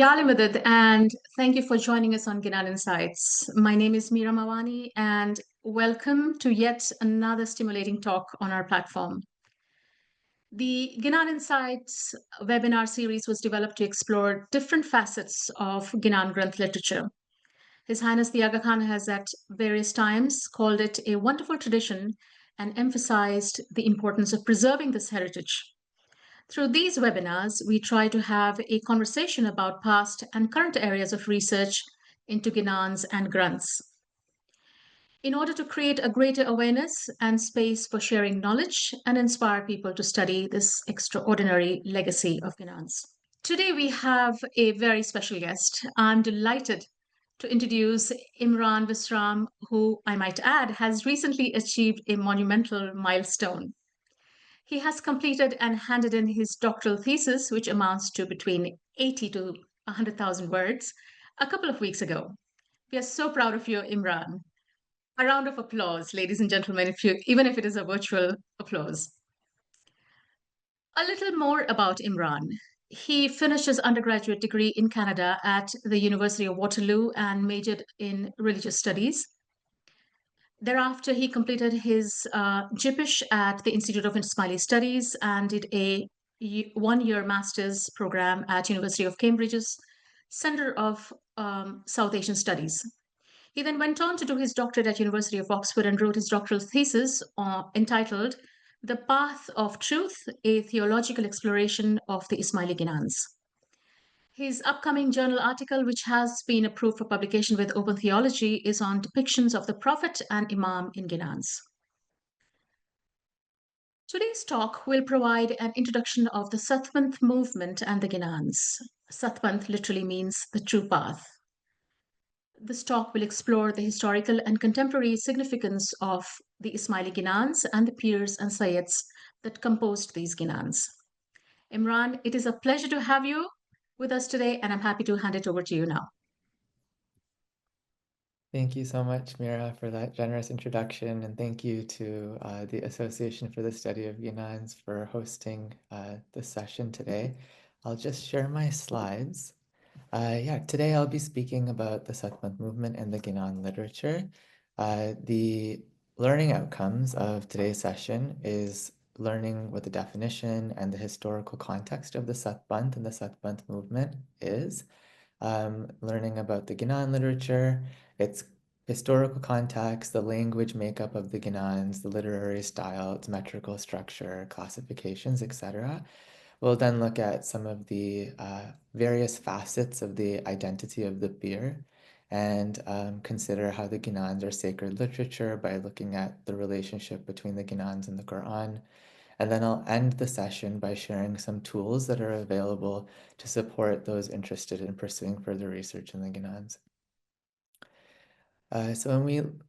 Madad, and thank you for joining us on Ginan Insights. My name is Meera Mawani, and welcome to yet another stimulating talk on our platform. The Ginan Insights webinar series was developed to explore different facets of Ginan Granth literature. His Highness the Aga Khan has at various times called it a wonderful tradition and emphasized the importance of preserving this heritage. Through these webinars, we try to have a conversation about past and current areas of research into Ginans and Grunts. In order to create a greater awareness and space for sharing knowledge and inspire people to study this extraordinary legacy of Ginans. Today, we have a very special guest. I'm delighted to introduce Imran Visram, who I might add has recently achieved a monumental milestone. He has completed and handed in his doctoral thesis, which amounts to between 80 to 100,000 words, a couple of weeks ago. We are so proud of you, Imran. A round of applause, ladies and gentlemen, even if it is a virtual applause. A little more about Imran. He finished his undergraduate degree in Canada at the University of Waterloo and majored in religious studies. Thereafter, he completed his JIPish at the Institute of Ismaili Studies and did a one-year master's program at University of Cambridge's Center of South Asian Studies. He then went on to do his doctorate at University of Oxford and wrote his doctoral thesis entitled "The Path of Truth: A Theological Exploration of the Ismaili Ginans." His upcoming journal article, which has been approved for publication with Open Theology, is on depictions of the Prophet and Imam in Ginans. Today's talk will provide an introduction of the Satpanth movement and the Ginans. Satpanth literally means the true path. This talk will explore the historical and contemporary significance of the Ismaili Ginans and the Pirs and Sayyids that composed these Ginans. Imran, it is a pleasure to have you with us today, and I'm happy to hand it over to you now. Thank you so much, Meera, for that generous introduction, and thank you to the Association for the Study of Ginans for hosting this session today. I'll just share my slides. Today I'll be speaking about the Satpanth movement and the Ginan literature. The learning outcomes of today's session is learning what the definition and the historical context of the Satpanth and the Satpanth movement is, learning about the Ginan literature, its historical context, the language makeup of the Ginans, the literary style, its metrical structure, classifications, etc. We'll then look at some of the various facets of the identity of the Pir and consider how the Ginans are sacred literature by looking at the relationship between the Ginans and the Quran. And then I'll end the session by sharing some tools that are available to support those interested in pursuing further research in the Ginans. So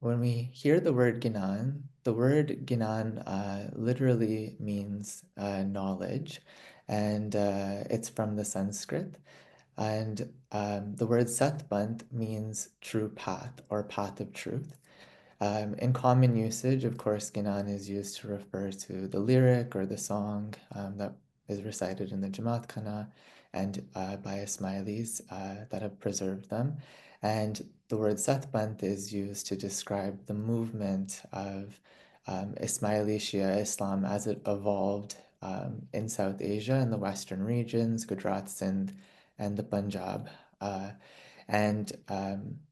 when we hear the word Ginan, the word Ginan literally means knowledge, and it's from the Sanskrit. And the word Satpanth means true path or path of truth. In common usage, of course, Ginan is used to refer to the lyric or the song that is recited in the Jamaat Khana and by Ismailis that have preserved them. And the word Satpanth is used to describe the movement of Ismaili Shia Islam as it evolved in South Asia, in the Western regions, Gujarat, Sindh, and the Punjab. And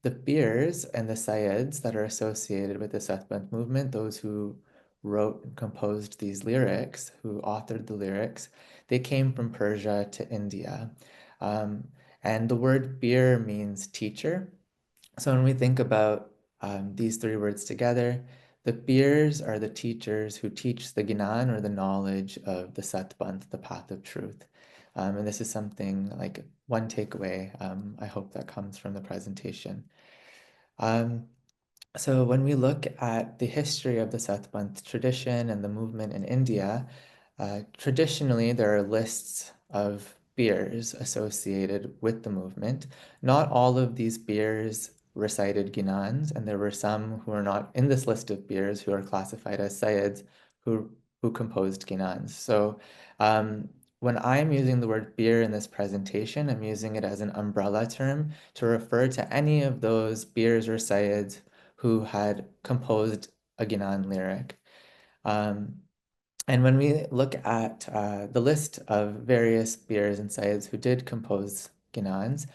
the Pirs and the Sayyids that are associated with the Satpanth movement, those who wrote and composed these lyrics, who authored the lyrics, they came from Persia to India. And the word Pir means teacher. So when we think about these three words together, the Pirs are the teachers who teach the Ginan or the knowledge of the Satpanth, the path of truth. And this is something like one takeaway I hope that comes from the presentation. So when we look at the history of the Satpanth tradition and the movement in India, traditionally there are lists of Pirs associated with the movement. Not all of these Pirs recited Ginans, and there were some who are not in this list of Pirs who are classified as Sayyids who composed Ginans. So when I'm using the word beer in this presentation, I'm using it as an umbrella term to refer to any of those beers or sayyids who had composed a Ginan lyric. Um, and when we look at the list of various beers and sayyids who did compose Ginans,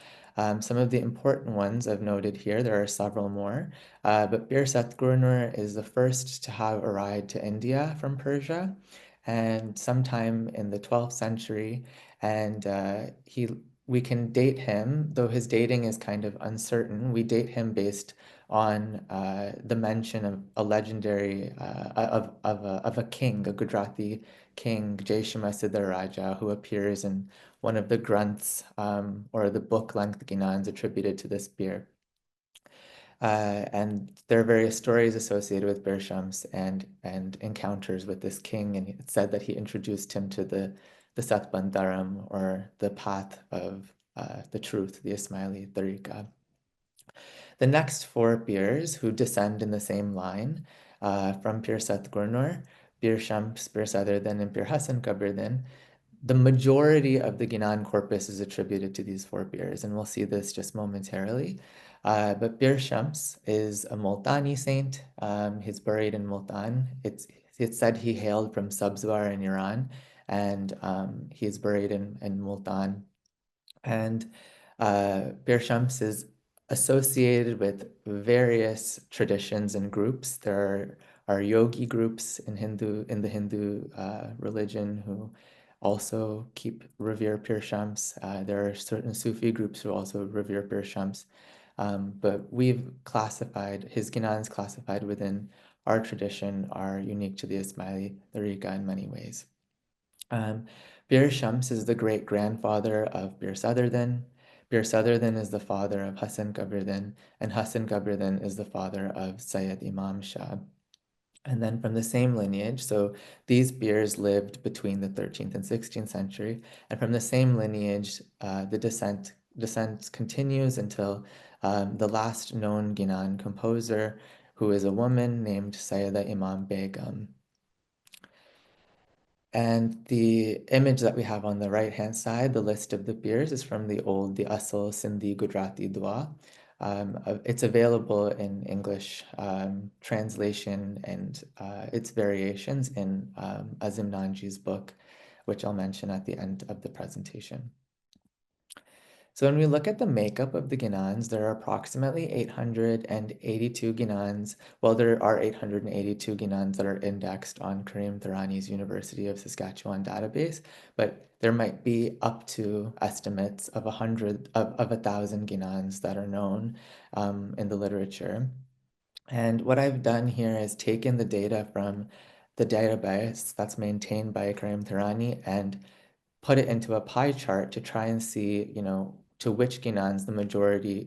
some of the important ones I've noted here, there are several more, but Bir Satgurnur is the first to have arrived to India from Persia, and sometime in the 12th century, and we can date him, though his dating is kind of uncertain, we date him based on the mention of a legendary of a king, a Gujarati king, Jayashima Siddharaja, who appears in one of the grunts or the book-length Ginans attributed to this beer. And there are various stories associated with Bir Shams and encounters with this king, and it's said that he introduced him to the Satpanth or the path of the truth, the Ismaili Tariqa. The next four peers who descend in the same line from Pir Satgurnur, Pir Shams, Pir Sadruddin, and Pir Hasan Kabardin, the majority of the Ginan corpus is attributed to these four peers, and we'll see this just momentarily. But Pir Shams is a Multani saint. He's buried in Multan. It's said he hailed from Sabzwar in Iran, and he's buried in Multan. And Bir Shams is associated with various traditions and groups. There are yogi groups in the Hindu religion who also revere Pir Shams. There are certain Sufi groups who also revere Pir Shams. But we've classified his Ginans classified within our tradition are unique to the Ismaili Tariqa in many ways. Um, Bir Shams is the great grandfather of Bir Sadruddin. Bir Sadruddin is the father of Hasan Kabardin, and Hasan Kabardin is the father of Sayyid Imam Shah. And then from the same lineage, so these beers lived between the 13th and 16th century, and from the same lineage, the descent continues until the last known Ginan composer, who is a woman named Sayyida Imam Begum. And the image that we have on the right-hand side, the list of the beers, is from the Asal Sindhi Gujarati Dua. It's available in English translation and its variations in Azim Nanji's book, which I'll mention at the end of the presentation. So when we look at the makeup of the Ginans, there are approximately 882 Ginans. Well, there are 882 Ginans that are indexed on Karim Tharani's University of Saskatchewan database, but there might be up to estimates of 1,000 Ginans that are known in the literature. And what I've done here is taken the data from the database that's maintained by Karim Tharani and put it into a pie chart to try and see, to which Ginans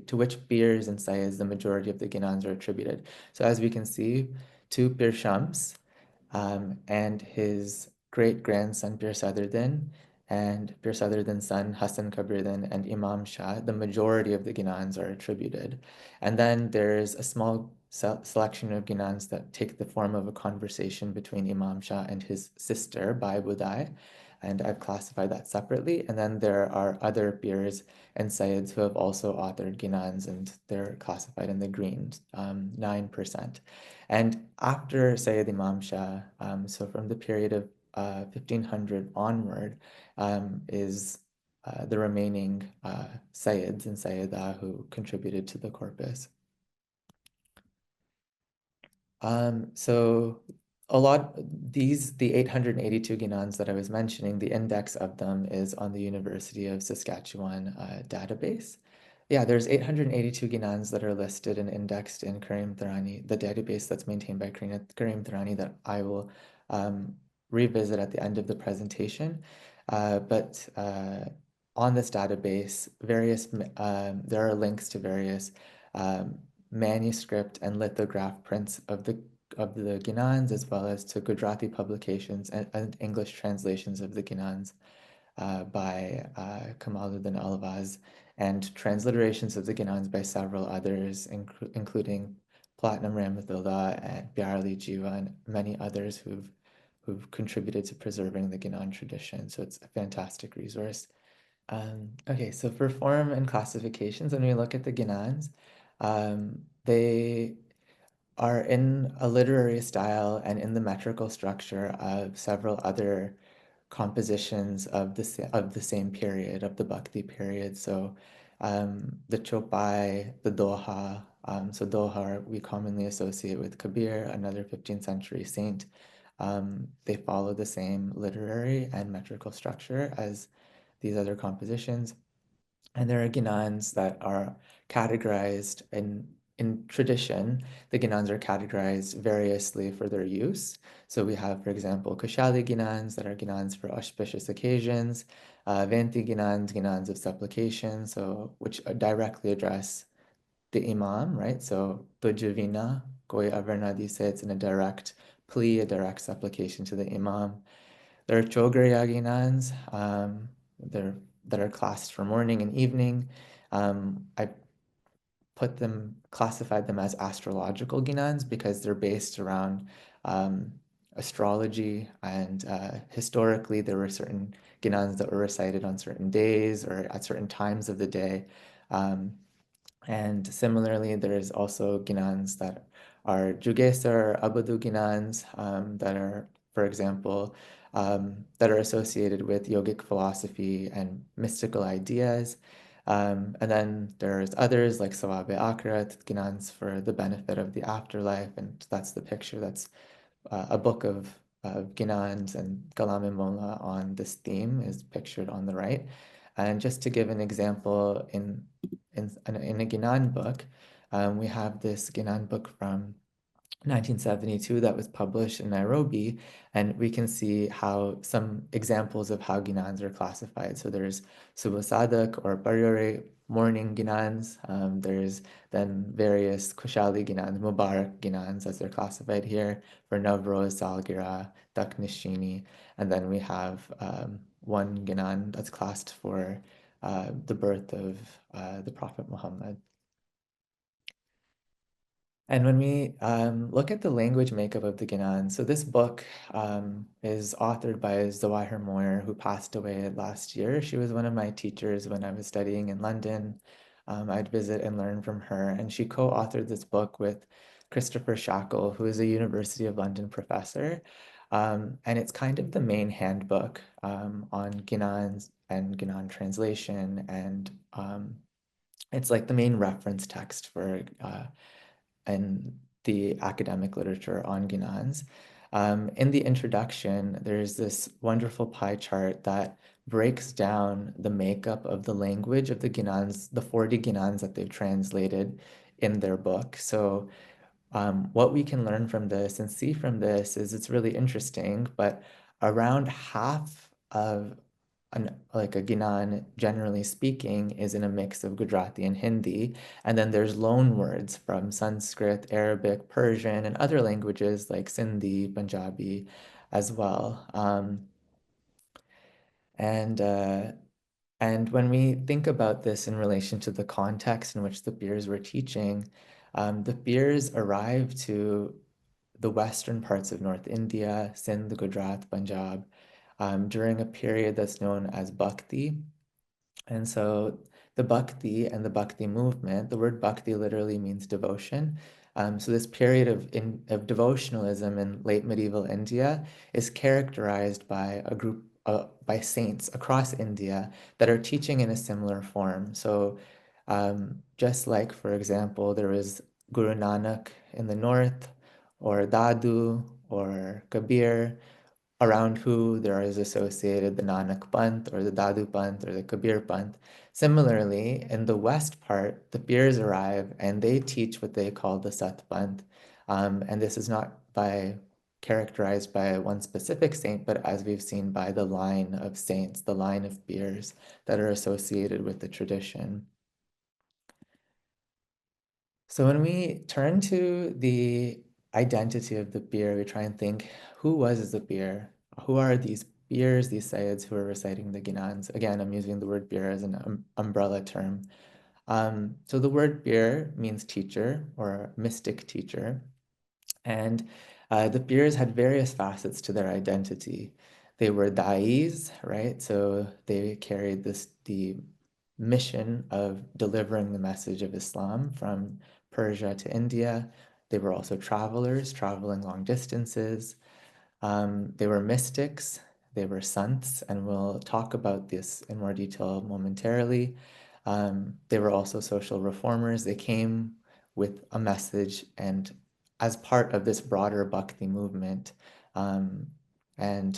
to which beers and sayas the majority of the Ginans are attributed. So as we can see, to Bir Shams and his great-grandson Bir Sadruddin and Bir Sadruddin's son Hasan Kabardin and Imam Shah, the majority of the Ginans are attributed. And then there's a small selection of Ginans that take the form of a conversation between Imam Shah and his sister, Bai Budai, and I've classified that separately. And then there are other peers and sayyids who have also authored Ginans, and they're classified in the green, 9%. And after Sayyid Imam Shah, so from the period of 1500 onward, is the remaining sayyids and sayyidah who contributed to the corpus. So the 882 Ginans that I was mentioning, the index of them is on the University of Saskatchewan database. Yeah, there's 882 Ginans that are listed and indexed in Karim Tharani, the database that's maintained by Karim Tharani that I will revisit at the end of the presentation. But on this database, there are links to various manuscript and lithograph prints of the Ginans, as well as to Gujarati publications and English translations of the Ginans by Kamaluddin Alvaz, and transliterations of the Ginans by several others, including Platinum Ramatullah and Byarli Jiva and many others who've who've contributed to preserving the Ginan tradition. So it's a fantastic resource. Okay, so for form and classifications, when we look at the Ginans, they are in a literary style and in the metrical structure of several other compositions of of the same period, of the Bhakti period. So the Chopai, the Doha. So Doha we commonly associate with Kabir, another 15th century saint. They follow the same literary and metrical structure as these other compositions. And there are Ginans that are categorized in tradition. The Ginans are categorized variously for their use. So we have, for example, Kushali Ginans that are Ginans for auspicious occasions, Venti Ginans, Ginans of supplication, so which directly address the Imam, right? So Tujavina, Koi Avarna dice, it's in a direct plea, a direct supplication to the Imam. There are Chogaryaginans, they're, that are classed for morning and evening. I classified them as astrological ginans because they're based around astrology, and historically there were certain ginans that were recited on certain days or at certain times of the day. Um, and similarly, there's also ginans that are Jugesa or Abadu ginans that are, for example, that are associated with yogic philosophy and mystical ideas. And then there's others like Sawabe Akrat, ginans for the benefit of the afterlife. And that's the picture. That's a book of Ginans, and Kalame Molla on this theme is pictured on the right. And just to give an example, in a Ginan book, we have this Ginan book from 1972 that was published in Nairobi, and we can see how some examples of how Ginans are classified. So there's Subasadak or Paryore morning Ginans. There's then various Kushali Ginans, Mubarak Ginans as they're classified here for Navroz, Salgira, Daknishini, and then we have one Ginan that's classed for the birth of the Prophet Muhammad. And when we look at the language makeup of the Ginan, so this book is authored by Zawahir Moyer, who passed away last year. She was one of my teachers when I was studying in London. I'd visit and learn from her, and she co-authored this book with Christopher Shackle, who is a University of London professor. And it's kind of the main handbook on Ginans and Ginan translation, and it's like the main reference text for and the academic literature on Ginans. In the introduction, there's this wonderful pie chart that breaks down the makeup of the language of the Ginans, the 40 Ginans that they've translated in their book. So what we can learn from this and see from this is it's really interesting, but around half of like a Ginan, generally speaking, is in a mix of Gujarati and Hindi. And then there's loan words from Sanskrit, Arabic, Persian, and other languages like Sindhi, Punjabi as well. And uh, and when we think about this in relation to the context in which the Pirs were teaching, the Pirs arrived to the western parts of North India, Sindh, Gujarat, Punjab, during a period that's known as Bhakti. And so the Bhakti and the Bhakti movement, the word Bhakti literally means devotion. So this period of devotionalism in late medieval India is characterized by a group by saints across India that are teaching in a similar form. So just like, for example, there is Guru Nanak in the north, or Dadu, or Kabir, around who there is associated the Nanak Panth or the Dadu Panth or the Kabir Panth. Similarly, in the west part, the Pirs arrive and they teach what they call the Satpanth. And this is not characterized by one specific saint, but as we've seen by the line of saints, the line of Pirs that are associated with the tradition. So when we turn to the identity of the beer, we try and think, who was the beer? Who are these beers, these Sayyids who are reciting the Ginans? Again, I'm using the word beer as an umbrella term. So the word beer means teacher or mystic teacher. And The peers had various facets to their identity. They were da'is, right? So they carried the mission of delivering the message of Islam from Persia to India. They were also travelers, traveling long distances. They were mystics, they were sants, and we'll talk about this in more detail momentarily. They were also social reformers. They came with a message and as part of this broader Bhakti movement. Um, and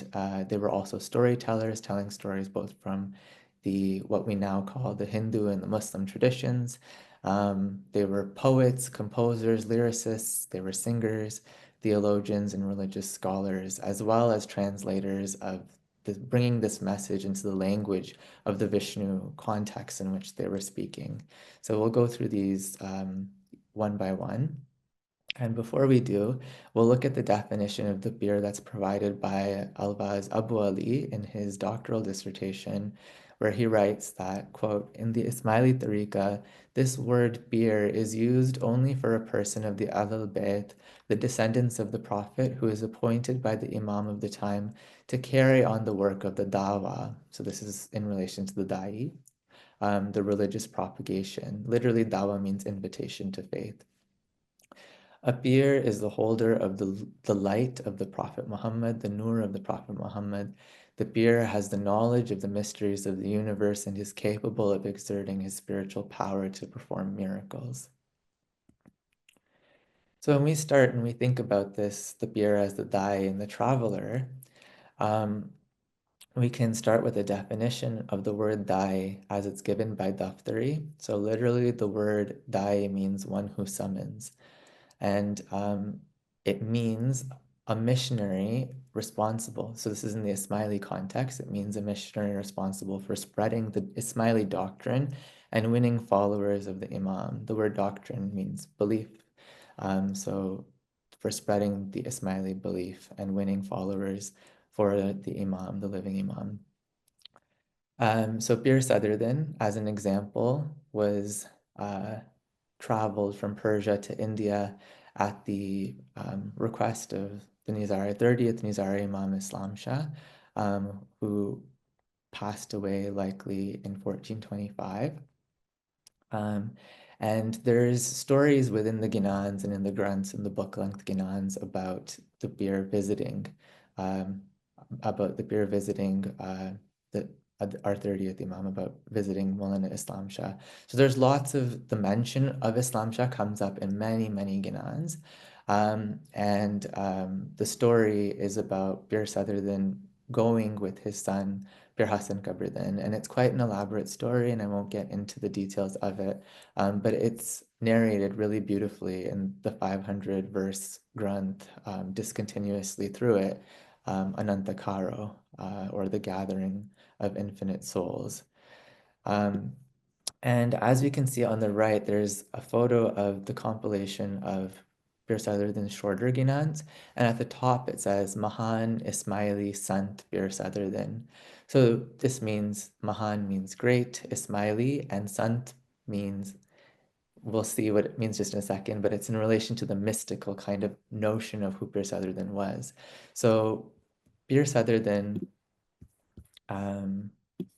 they were also storytellers, telling stories both from the what we now call the Hindu and the Muslim traditions. They were poets, composers, lyricists, they were singers, theologians, and religious scholars, as well as translators of bringing this message into the language of the Vishnu context in which they were speaking. So we'll go through these one by one. And before we do, we'll look at the definition of the beer that's provided by Alvaz Abu Ali in his doctoral dissertation, where he writes that, quote, in the Ismaili Tariqa, this word beer is used only for a person of the Ahlul Bayt, the descendants of the Prophet, who is appointed by the Imam of the time to carry on the work of the dawah. So this is in relation to the da'i, the religious propagation. Literally, dawah means invitation to faith. A peer is the holder of the light of the Prophet Muhammad, the nur of the Prophet Muhammad. The peer has the knowledge of the mysteries of the universe and is capable of exerting his spiritual power to perform miracles. So when we start and we think about this, the peer as the dai and the traveler, um, we can start with a definition of the word dai as it's given by Daftari. So literally the word dai means one who summons. And it means a missionary responsible. So this is in the Ismaili context. It means a missionary responsible for spreading the Ismaili doctrine and winning followers of the Imam. The word doctrine means belief. So for spreading the Ismaili belief and winning followers for the Imam, the living Imam. So Peer Southerden, as an example, was traveled from Persia to India at the request of the Nizari 30th Nizari Imam Islam Shah, who passed away likely in 1425. Um, and there's stories within the Ginans and in the grunts and the book-length Ginans um, about the beer visiting the our 30th Imam, about visiting Maulana Islam Shah. So there's lots of the mention of Islam Shah comes up in many, many Ginans. The story is about Bir Sadruddin going with his son Bir Hassan Kabardin, and it's quite an elaborate story, and I won't get into the details of it, but it's narrated really beautifully in the 500 verse Granth, discontinuously through it, Ananta Karo, or the gathering of infinite souls. Um, and as we can see on the right, there's a photo of the compilation of Bir Sadruddin's shorter Ginans, and at the top it says Mahan Ismaili Sant Bir Sadruddin. So this means Mahan means great, Ismaili, and Sant means, we'll see what it means just in a second, but it's in relation to the mystical kind of notion of who Bir Sadruddin was. So Bir Sadruddin,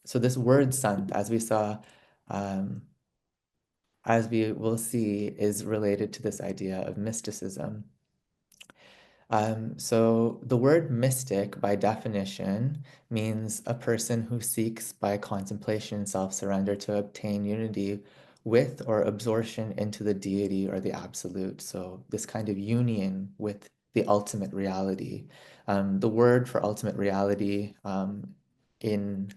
so this word Sant, as we saw, um, as we will see, is related to this idea of mysticism. So the word mystic, by definition, means a person who seeks by contemplation and self-surrender to obtain unity with or absorption into the deity or the absolute. So this kind of union with the ultimate reality. The word for ultimate reality in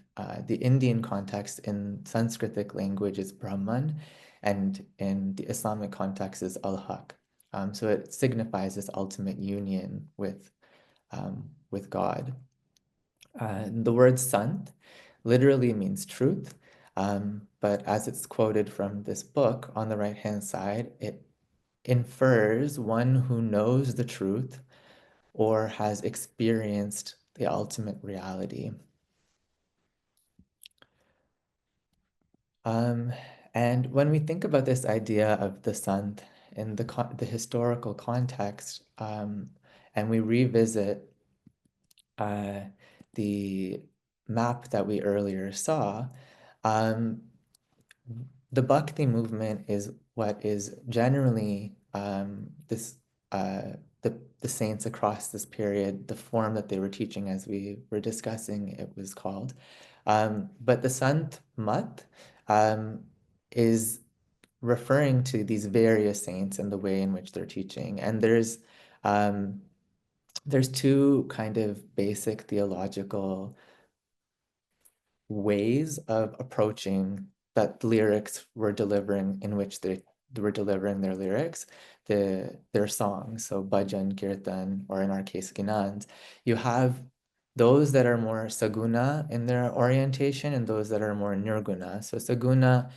the Indian context, in Sanskritic language, is Brahman, and in the Islamic context is Al-Haq. So it signifies this ultimate union with God. The word sant literally means truth, but as it's quoted from this book on the right-hand side, it infers one who knows the truth or has experienced the ultimate reality. And when we think about this idea of the Sant in the historical context, and we revisit uh, the map that we earlier saw, um, the Bhakti movement is what is generally this uh, the saints across this period, the form that they were teaching as we were discussing, it was called. But the Sant Mat is referring to these various saints and the way in which they're teaching. And um, there's two kind of basic theological ways of approaching that lyrics were delivering, in which they were delivering their lyrics, their songs, so bhajan, kirtan, or in our case, ginans. You have those that are more saguna in their orientation and those that are more nirguna. So saguna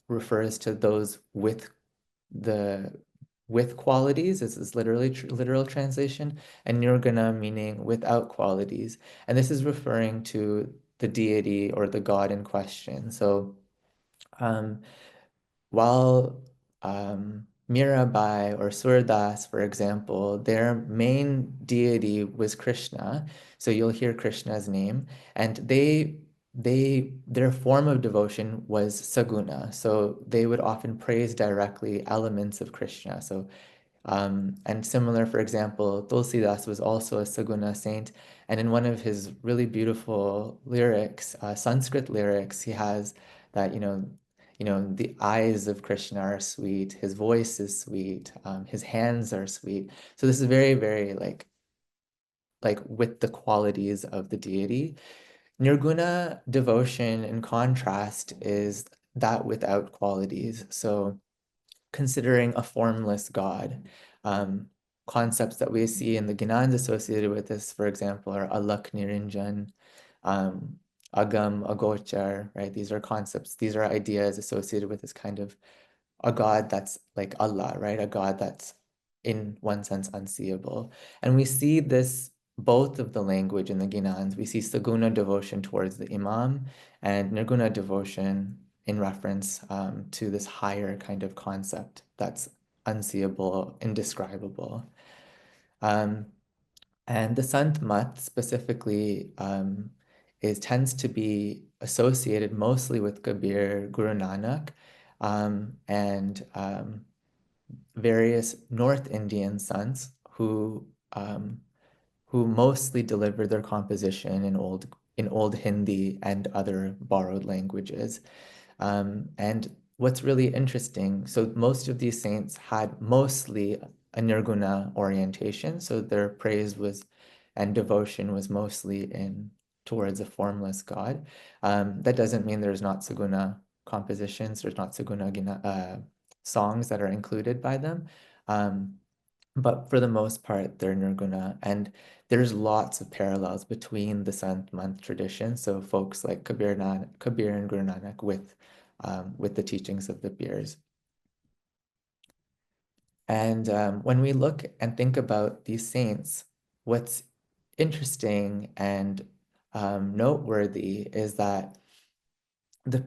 refers to those the with qualities. This is literally literal translation, and nirguna meaning without qualities. And this is referring to the deity or the god in question. So um, while Mirabai or Surdas, for example, their main deity was Krishna. So you'll hear Krishna's name, and their form of devotion was saguna. So they would often praise directly elements of Krishna. So and similar, for example, Tulsidas was also a Saguna saint, and in one of his really beautiful lyrics, Sanskrit lyrics, he has that the eyes of Krishna are sweet, his voice is sweet, his hands are sweet. So this is very, very like with the qualities of the deity. Nirguna devotion, in contrast, is that without qualities. So considering a formless God. Um, Concepts that we see in the Ginans associated with this, for example, are Alak Niranjan, um, Agam, Agochar, right? These are concepts, these are ideas associated with this kind of a God that's like Allah, right? A God that's in one sense unseeable. And we see this both of the language in the Ginans. We see Saguna devotion towards the Imam and Nirguna devotion in reference to this higher kind of concept that's unseeable, indescribable. Um, and the Sant Mat specifically tends to be associated mostly with Kabir, Guru Nanak, and various North Indian sants um, who mostly delivered their composition in old Hindi and other borrowed languages. And what's really interesting, so most of these saints had mostly a nirguna orientation, so their praise was and devotion was mostly in towards a formless God. That doesn't mean there's not saguna compositions, there's not saguna songs that are included by them. Um, but for the most part, they're nirguna. And there's lots of parallels between the Sant Month tradition. So folks like Kabir and Guru Nanak with the teachings of the Pirs. And when we look and think about these saints, what's interesting and noteworthy is that the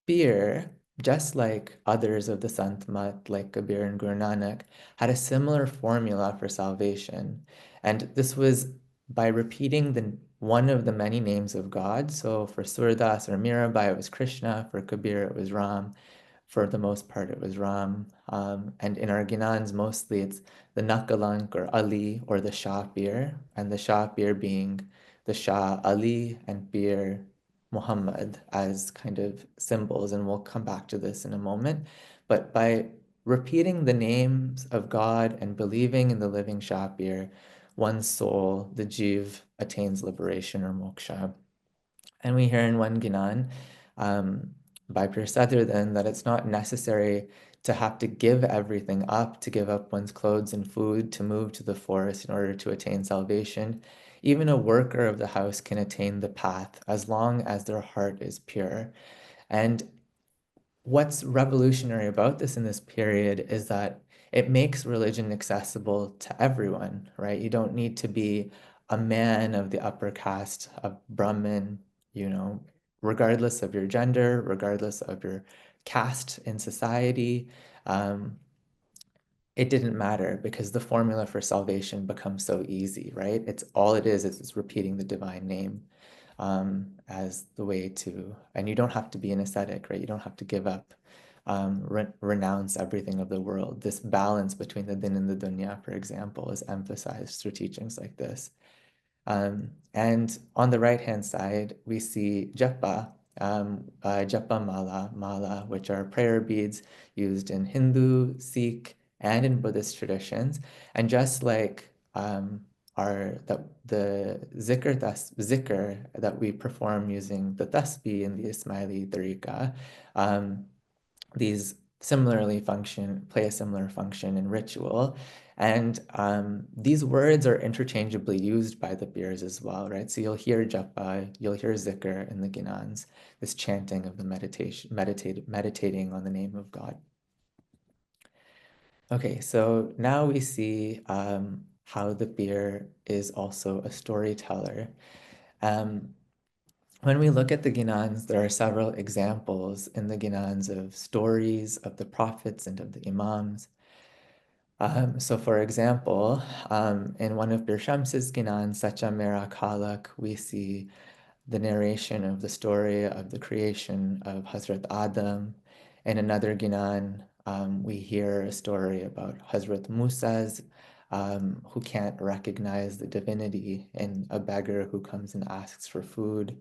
Pir, just like others of the Sant Mat, like Kabir and Guru Nanak, had a similar formula for salvation. And this was by repeating one of the many names of God. So for Surdas or Mirabai, it was Krishna. For Kabir, it was Ram. For the most part, it was Ram. And in our Ginans, mostly it's the Nakalank or Ali or the Shah Pir, and the Shah Pir being the Shah Ali and Pir Muhammad as kind of symbols, and we'll come back to this in a moment. But by repeating the names of God and believing in the living Shapir, one's soul, the Jiv, attains liberation or moksha. And we hear in one Ginan by Pir then that it's not necessary to have to give everything up, to give up one's clothes and food, to move to the forest in order to attain salvation. Even a worker of the house can attain the path as long as their heart is pure. And what's revolutionary about this in this period is that it makes religion accessible to everyone, right? You don't need to be a man of the upper caste of Brahmin, regardless of your gender, regardless of your caste in society. Um, it didn't matter because the formula for salvation becomes so easy, right? It's all it is it's repeating the divine name as the way to, and you don't have to be an ascetic, right? You don't have to give up, renounce everything of the world. This balance between the din and the dunya, for example, is emphasized through teachings like this. And on the right-hand side, we see japa, japa mala, which are prayer beads used in Hindu, Sikh, and in Buddhist traditions. And just like the zikr that we perform using the tasbih in the Ismaili tariqa, these similarly play a similar function in ritual. And these words are interchangeably used by the peers as well, right? So you'll hear japa, you'll hear zikr in the Ginans, this chanting of the meditating on the name of God. Okay, so now we see how the peer is also a storyteller. Um, when we look at the Ginans, there are several examples in the Ginans of stories of the prophets and of the imams. So for example, in one of Bir Shams's Ginan, Sacha Mera Khalak, we see the narration of the story of the creation of Hazrat Adam. In another Ginan, we hear a story about Hazrat Musa's, who can't recognize the divinity in a beggar who comes and asks for food.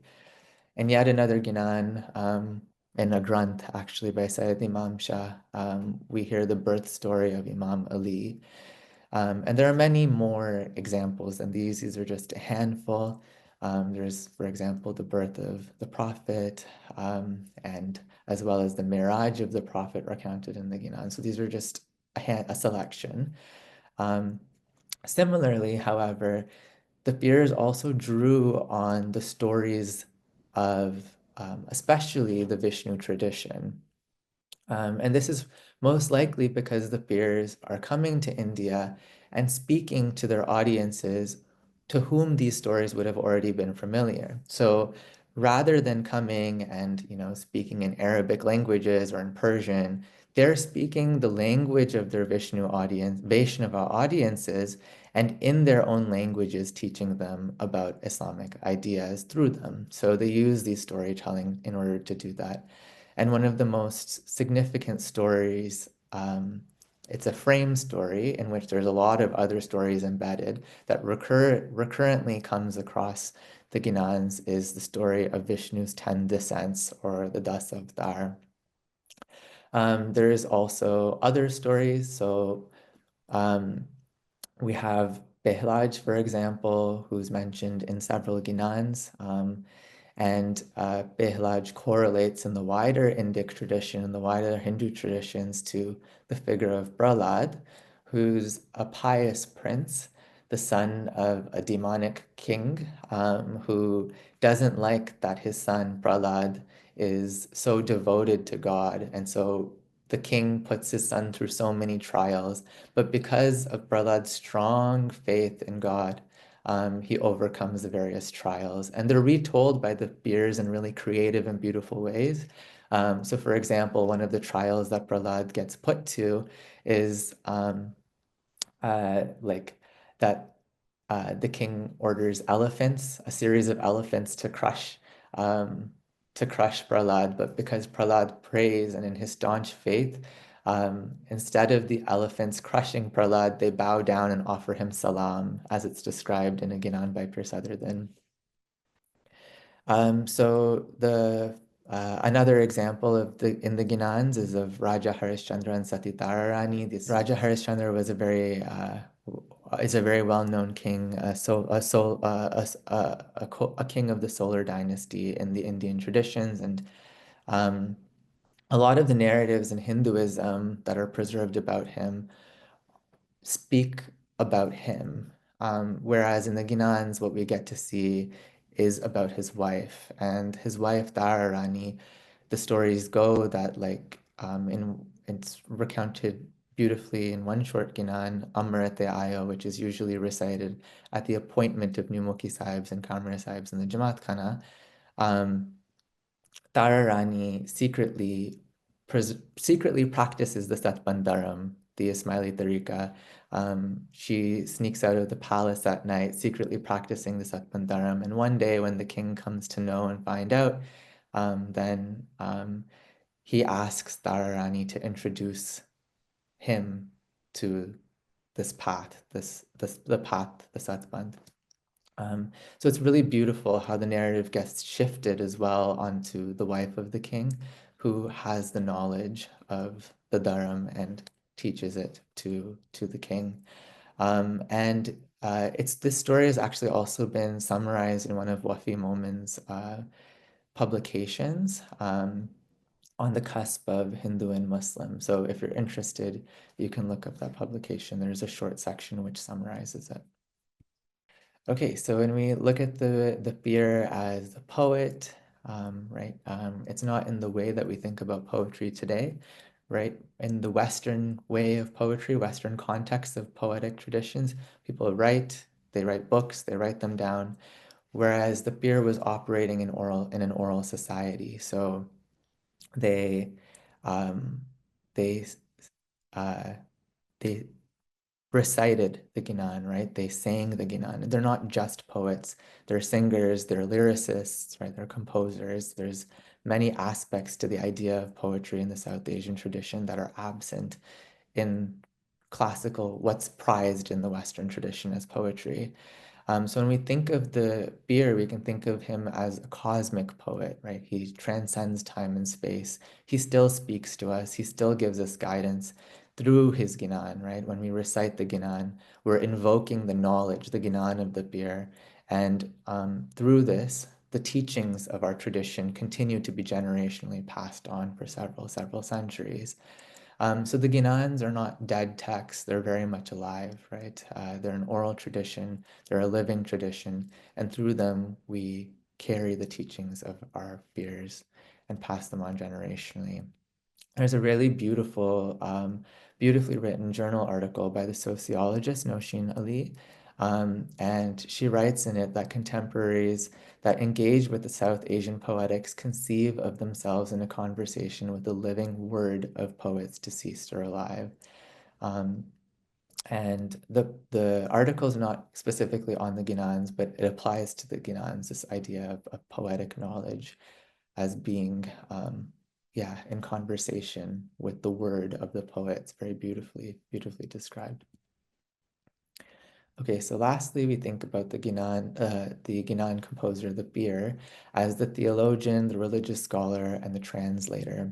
And yet another Ginan, in a Granth actually by Sayyid Imam Shah, we hear the birth story of Imam Ali. And there are many more examples than these. These are just a handful. There's, for example, the birth of the Prophet, and as well as the Miraj of the Prophet recounted in the Ginan. So these are just a selection. Similarly, however, the peers also drew on the stories of especially the Vishnu tradition. And this is most likely because the peers are coming to India and speaking to their audiences to whom these stories would have already been familiar. So rather than coming and speaking in Arabic languages or in Persian, they're speaking the language of their Vaishnava audiences, and in their own languages teaching them about Islamic ideas through them. So they use these storytelling in order to do that. And one of the most significant stories, it's a frame story in which there's a lot of other stories embedded that recurrently comes across the Ginans, is the story of Vishnu's 10 descents, or the Das Avatar. There is also other stories. So we have Behlaj, for example, who's mentioned in several Ginans. And Behlaj correlates in the wider Indic tradition and the wider Hindu traditions to the figure of Prahlad, who's a pious prince, the son of a demonic king, who doesn't like that his son Prahlad is so devoted to God. And so the king puts his son through so many trials, but because of Prahlad's strong faith in God, he overcomes the various trials. And they're retold by the peers in really creative and beautiful ways. So for example, one of the trials that Prahlad gets put to is like that the king orders elephants, a series of elephants um, to crush Prahlad, but because Prahlad prays and in his staunch faith, instead of the elephants crushing Prahlad, they bow down and offer him salam, as it's described in a Ginan by Pir Sadruddin. So another example in the Ginans is of Raja Harishchandra and Sati Tararani. This Raja Harishchandra was is a very well-known king, a king of the solar dynasty in the Indian traditions, and um, a lot of the narratives in Hinduism that are preserved about him speak about him. Whereas in the Ginans, what we get to see is about his wife. And his wife, Dhararani, the stories go that it's recounted beautifully in one short Ginan, Amrite Ayo, which is usually recited at the appointment of new Mukhi Sahibs and Kamra Sahibs in the Jamaat Khana. Tararani secretly practices the Satpanth Dharam, the Ismaili Tariqa. She sneaks out of the palace at night, secretly practicing the Satpanth. And one day, when the king comes to know and find out, then he asks Dhararani to introduce him to this path, the path, the Satpanth. So it's really beautiful how the narrative gets shifted as well onto the wife of the king, who has the knowledge of the dharam and teaches it to the king. And it's this story has actually also been summarized in one of Wafi Momin's publications, on the cusp of Hindu and Muslim. So if you're interested, you can look up that publication. There's a short section which summarizes it. Okay, so when we look at the peer as a poet, right, it's not in the way that we think about poetry today, right? In the Western way of poetry, Western context of poetic traditions, people write, they write books, they write them down, whereas the peer was operating in an oral society. So they um, they uh, they recited the Ginan, right? They sang the Ginan. They're not just poets. They're singers, they're lyricists, right? They're composers. There's many aspects to the idea of poetry in the South Asian tradition that are absent in classical, what's prized in the Western tradition as poetry. So when we think of the beer, we can think of him as a cosmic poet, right? He transcends time and space. He still speaks to us. He still gives us guidance through his Ginan, right? When we recite the Ginan, we're invoking the knowledge, the Ginan of the beer. And through this, the teachings of our tradition continue to be generationally passed on for several centuries. So the Ginans are not dead texts, they're very much alive, right? They're an oral tradition, they're a living tradition, and through them we carry the teachings of our peers and pass them on generationally. There's a really beautiful, beautifully written journal article by the sociologist Noshin Ali. And she writes in it that contemporaries that engage with the South Asian poetics conceive of themselves in a conversation with the living word of poets deceased or alive. Um, and the article is not specifically on the Ginans, but it applies to the Ginans, this idea of poetic knowledge as being, yeah, in conversation with the word of the poet. It's very beautifully described. Okay, so lastly, we think about the Ginan composer, the Beer, as the theologian, the religious scholar, and the translator.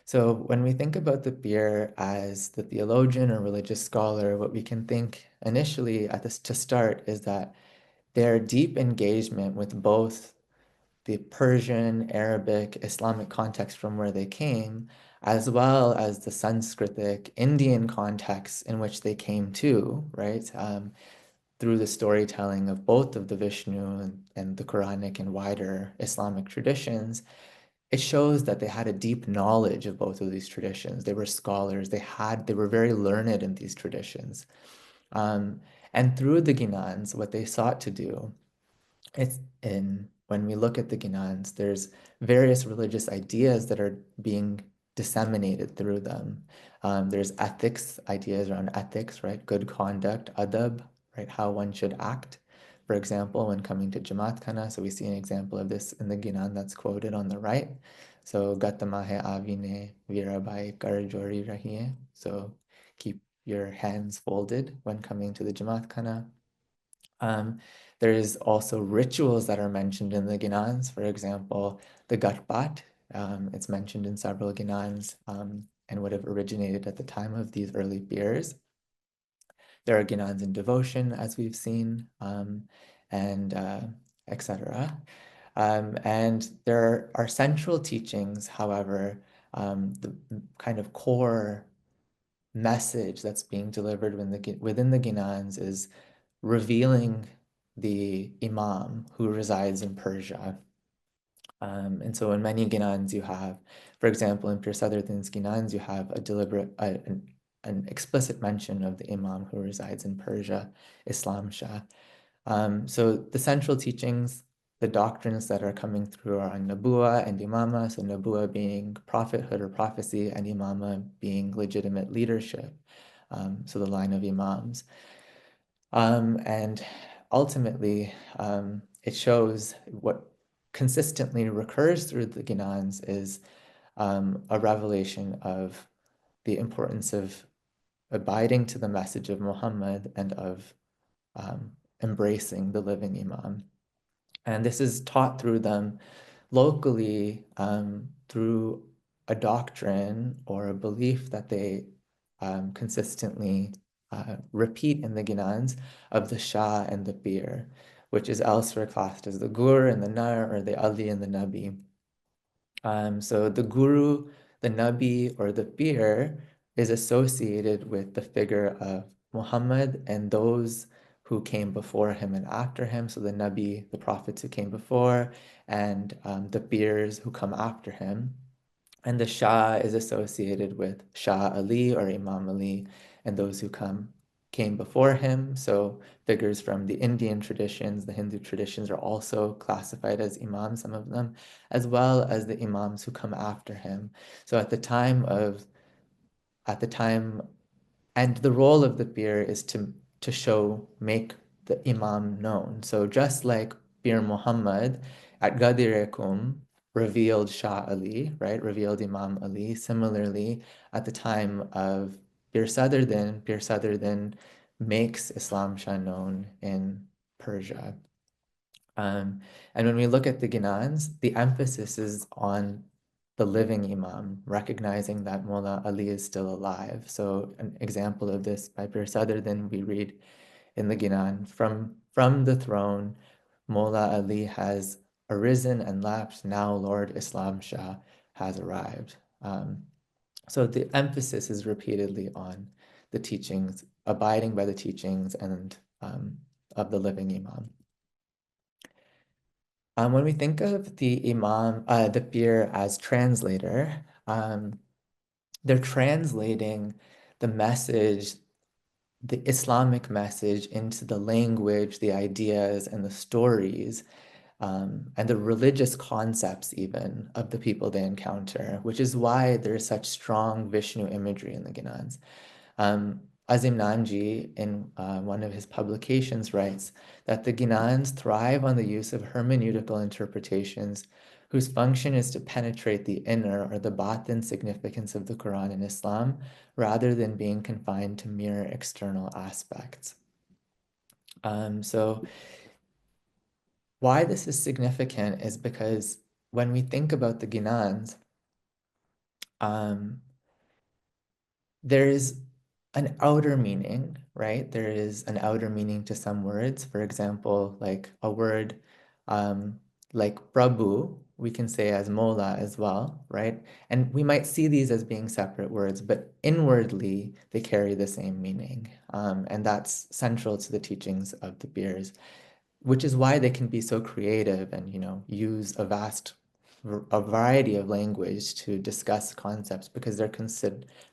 So when we think about the Beer as the theologian or religious scholar, what we can think initially at this to start is that their deep engagement with both the Persian, Arabic, Islamic context from where they came, as well as the Sanskritic, Indian context in which they came to, right? Through the storytelling of both of the Vishnu and the Quranic and wider Islamic traditions, it shows that they had a deep knowledge of both of these traditions. They were scholars. They were very learned in these traditions. Um, and through the Ginans, what they sought to do, it's in when we look at the Ginans, there's various religious ideas that are being disseminated through them. There's ethics, ideas around ethics, right? Good conduct, adab, right? How one should act. For example, when coming to Jamaat Khana, so we see an example of this in the Ginan that's quoted on the right. So Gatamahe avine virabai karjori rahiye. So keep your hands folded when coming to the Jamaat Khana. Um, there's also rituals that are mentioned in the Ginans. For example, the Garpat, it's mentioned in several Ginans and would have originated at the time of these early beers. There are Ginans in devotion, as we've seen, and etc. And there are central teachings, however, the kind of core message that's being delivered within the Ginans is revealing the Imam who resides in Persia. And so in many Ginans you have, for example, in Pir Sadruddin's Ginans, you have a deliberate, an explicit mention of the Imam who resides in Persia, Islam Shah. So the central teachings the doctrines that are coming through are on Nabuwa and Imama, so Nabuwa being prophethood or prophecy, and Imama being legitimate leadership, so the line of Imams. And ultimately, it shows what consistently recurs through the Ginans is a revelation of the importance of abiding to the message of Muhammad and of embracing the living Imam. And this is taught through them locally through a doctrine or a belief that they consistently repeat in the Ginans of the Shah and the Pir, which is elsewhere classed as the Gur and the Nar, or the Ali and the Nabi. So the Guru, the Nabi, or the Pir is associated with the figure of Muhammad and those who came before him and after him. So the Nabi, the prophets who came before, and the Pirs who come after him. And the Shah is associated with Shah Ali or Imam Ali and those who came before him. So figures from the Indian traditions, the Hindu traditions are also classified as imams, some of them, as well as the imams who come after him. So at the time, and the role of the Pir is to make the Imam known. So just like Pir Muhammad at Gadirekum revealed Shah Ali, right, revealed Imam Ali. Similarly, at the time of Pir Sadruddin makes Islam Shah known in Persia. Um, and when we look at the Ginans, the emphasis is on the living Imam, recognizing that Mullah Ali is still alive. So an example of this by Bir Sadruddin, we read in the Ginan, from the throne, Mullah Ali has arisen and leapt, now Lord Islam Shah has arrived. So the emphasis is repeatedly on the teachings, abiding by the teachings and of the living Imam. When we think of the Imam, the Pir as translator, they're translating the message, the Islamic message, into the language, the ideas, and the stories, and the religious concepts even of the people they encounter, which is why there's such strong Vishnu imagery in the Ginans. Azim Nanji, in one of his publications, writes that the Ginans thrive on the use of hermeneutical interpretations whose function is to penetrate the inner or the batin significance of the Quran and Islam, rather than being confined to mere external aspects. So why this is significant is because when we think about the Ginans, there is an outer meaning, right? There is an outer meaning to some words. For example, like a word like Prabhu, we can say as Mola as well, right? And we might see these as being separate words, but inwardly they carry the same meaning. And that's central to the teachings of the Beers, which is why they can be so creative and, use a variety of language to discuss concepts because they're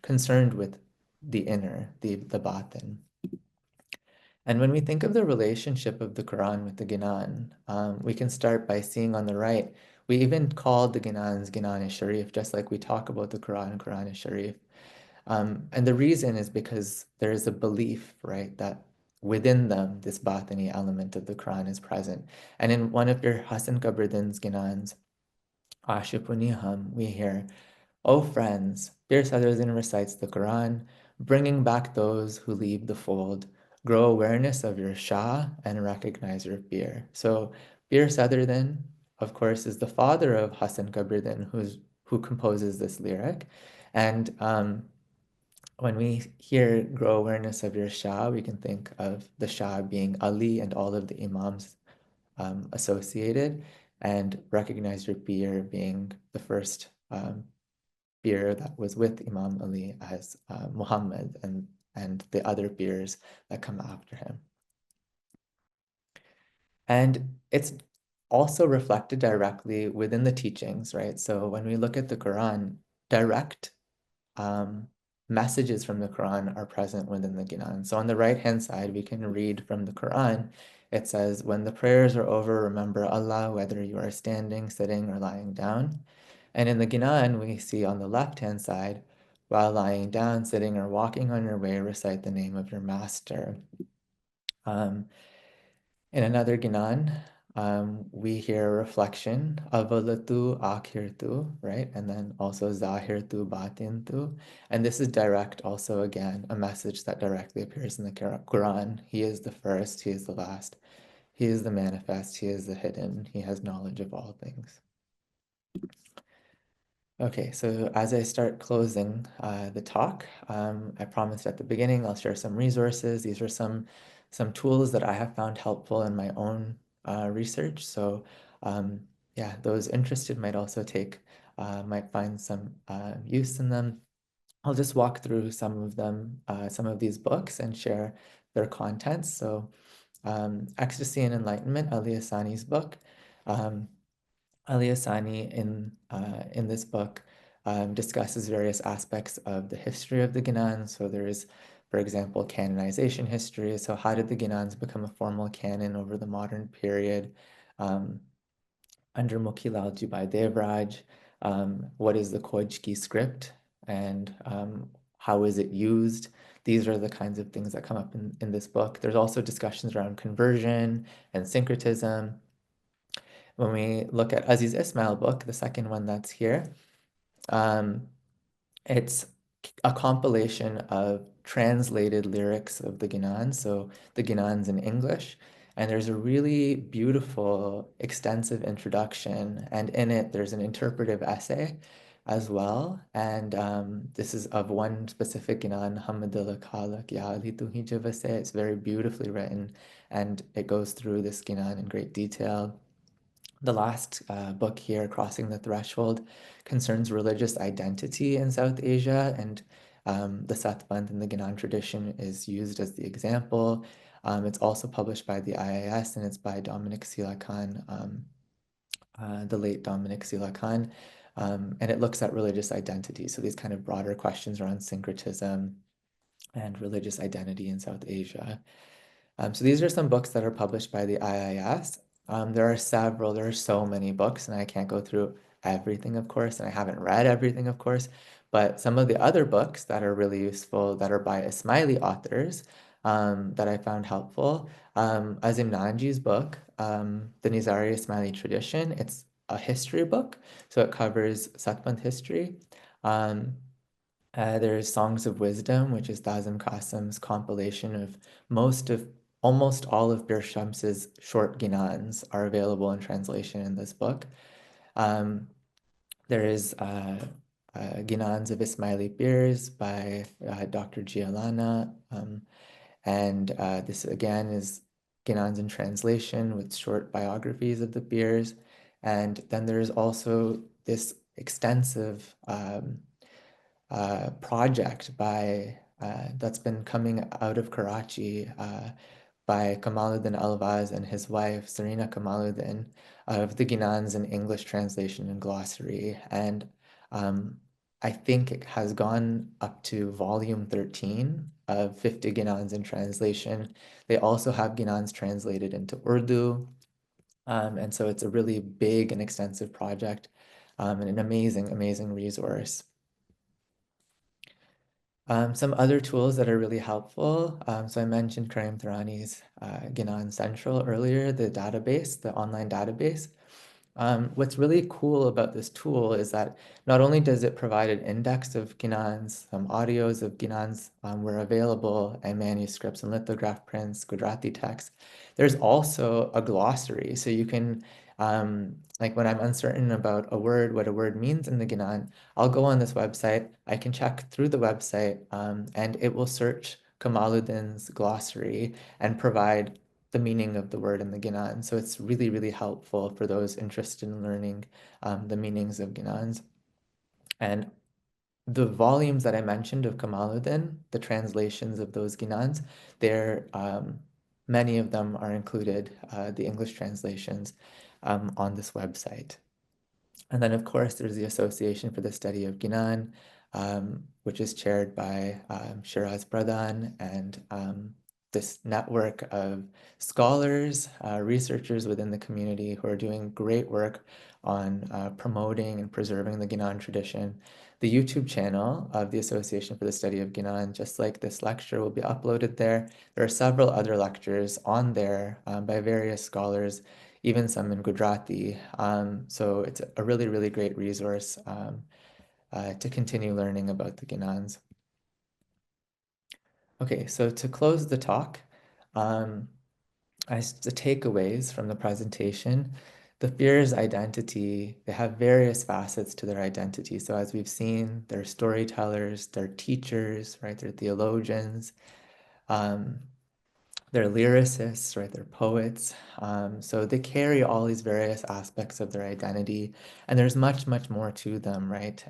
concerned with the inner, the batin. And when we think of the relationship of the Quran with the Ginan, we can start by seeing on the right, we even call the Ginans Ginan-e-Sharif, just like we talk about the Quran, Quran-e-Sharif. And the reason is because there is a belief, right, that within them, this batini element of the Quran is present. And in one of your Hassan Kabardin's Ginans, Ashipuniham, we hear, "O friends, Bir Sadruddin recites the Quran, bringing back those who leave the fold. Grow awareness of your Shah and recognize your Bir." So Bir Sadruddin, of course, is the father of Hassan Kabardin, who composes this lyric. And when we hear grow awareness of your Shah, we can think of the Shah being Ali and all of the Imams associated, and recognize your Pir being the first Pir that was with Imam Ali as Muhammad and the other Pirs that come after him. And it's also reflected directly within the teachings, right? So when we look at the Quran, direct messages from the Quran are present within the Ginan. So on the right-hand side, we can read from the Quran. It says, when the prayers are over, remember Allah, whether you are standing, sitting, or lying down. And in the Ginan, we see on the left-hand side, while lying down, sitting, or walking on your way, recite the name of your master. Um, in another Ginan, we hear a reflection, avalatu akhirtu, right? And then also zahirtu batintu. And this is direct also again, a message that directly appears in the Quran. He is the first, he is the last. He is the manifest, he is the hidden, he has knowledge of all things. Okay, so as I start closing the talk, I promised at the beginning I'll share some resources. These are some tools that I have found helpful in my own research. So yeah, those interested might also might find some use in them. I'll just walk through some of them, some of these books and share their contents. So Ecstasy and Enlightenment, Ali Hassani's book. Um, Ali Hassani in this book discusses various aspects of the history of the Ginans. So there's, for example, canonization history. So how did the Ginans become a formal canon over the modern period um, under Mokilal Jubai Devraj? What is the Kojki script and how is it used? These are the kinds of things that come up in this book. There's also discussions around conversion and syncretism. When we look at Aziz Ismail book, the second one that's here, um, it's a compilation of translated lyrics of the Ginans, so the Ginans in English. And there's a really beautiful, extensive introduction, and in it there's an interpretive essay as well. And this is of one specific Ginan, Hamadillah Khalak Ya Ali Tu Hi Javase. It's very beautifully written, and it goes through this Ginan in great detail. The last book here, Crossing the Threshold, concerns religious identity in South Asia, and the Satpanth in the Ginan tradition is used as the example. It's also published by the IIS, and it's by Dominic Sila Khan, the late Dominic Sila Khan, and it looks at religious identity. So these kind of broader questions around syncretism and religious identity in South Asia. So these are some books that are published by the IIS. There are so many books, and I can't go through everything, of course, and I haven't read everything, of course, but some of the other books that are really useful that are by Ismaili authors that I found helpful. Azim Nanji's book, The Nizari Ismaili Tradition, it's a history book, so it covers Satpanth history. Um, there's Songs of Wisdom, which is Dazim Qasim's compilation of almost all of Bir Shams's short Ginans are available in translation in this book. There is Ginans of Ismaili Beers by Dr. Gialana, and this again is Ginans in translation with short biographies of the Beers. And then there's also this extensive project that's been coming out of Karachi by Kamaluddin Alvaz and his wife Serena Kamaluddin of the Ginans in English translation and glossary. And I think it has gone up to volume 13 of 50 Ginans in translation. They also have Ginans translated into Urdu. And so it's a really big and extensive project and an amazing, amazing resource. Some other tools that are really helpful. So I mentioned Karim Tharani's Ginan Central earlier, the database, the online database. What's really cool about this tool is that not only does it provide an index of Ginans, some audios of Ginans were available, and manuscripts and lithograph prints, Gujarati text, there's also a glossary. So you can, like when I'm uncertain about a word, what a word means in the Ginan, I'll go on this website, I can check through the website, and it will search Kamaluddin's glossary and provide the meaning of the word in the Ginan. So it's really, really helpful for those interested in learning the meanings of Ginans. And the volumes that I mentioned of Kamaluddin, the translations of those Ginans, many of them are included, the English translations, on this website. And then, of course, there's the Association for the Study of Ginan. which is chaired by Shiraz Pradhan and this network of scholars, researchers within the community who are doing great work on promoting and preserving the Ginan tradition. The YouTube channel of the Association for the Study of Ginan, just like this lecture, will be uploaded there. There are several other lectures on there by various scholars, even some in Gujarati. So it's a really, really great resource to continue learning about the Ginans. Okay, so to close the talk, the takeaways from the presentation, the peers' identity, they have various facets to their identity. So as we've seen, they're storytellers, they're teachers, right? They're theologians, um, they're lyricists, right? They're poets. So they carry all these various aspects of their identity, and there's much, much more to them, right?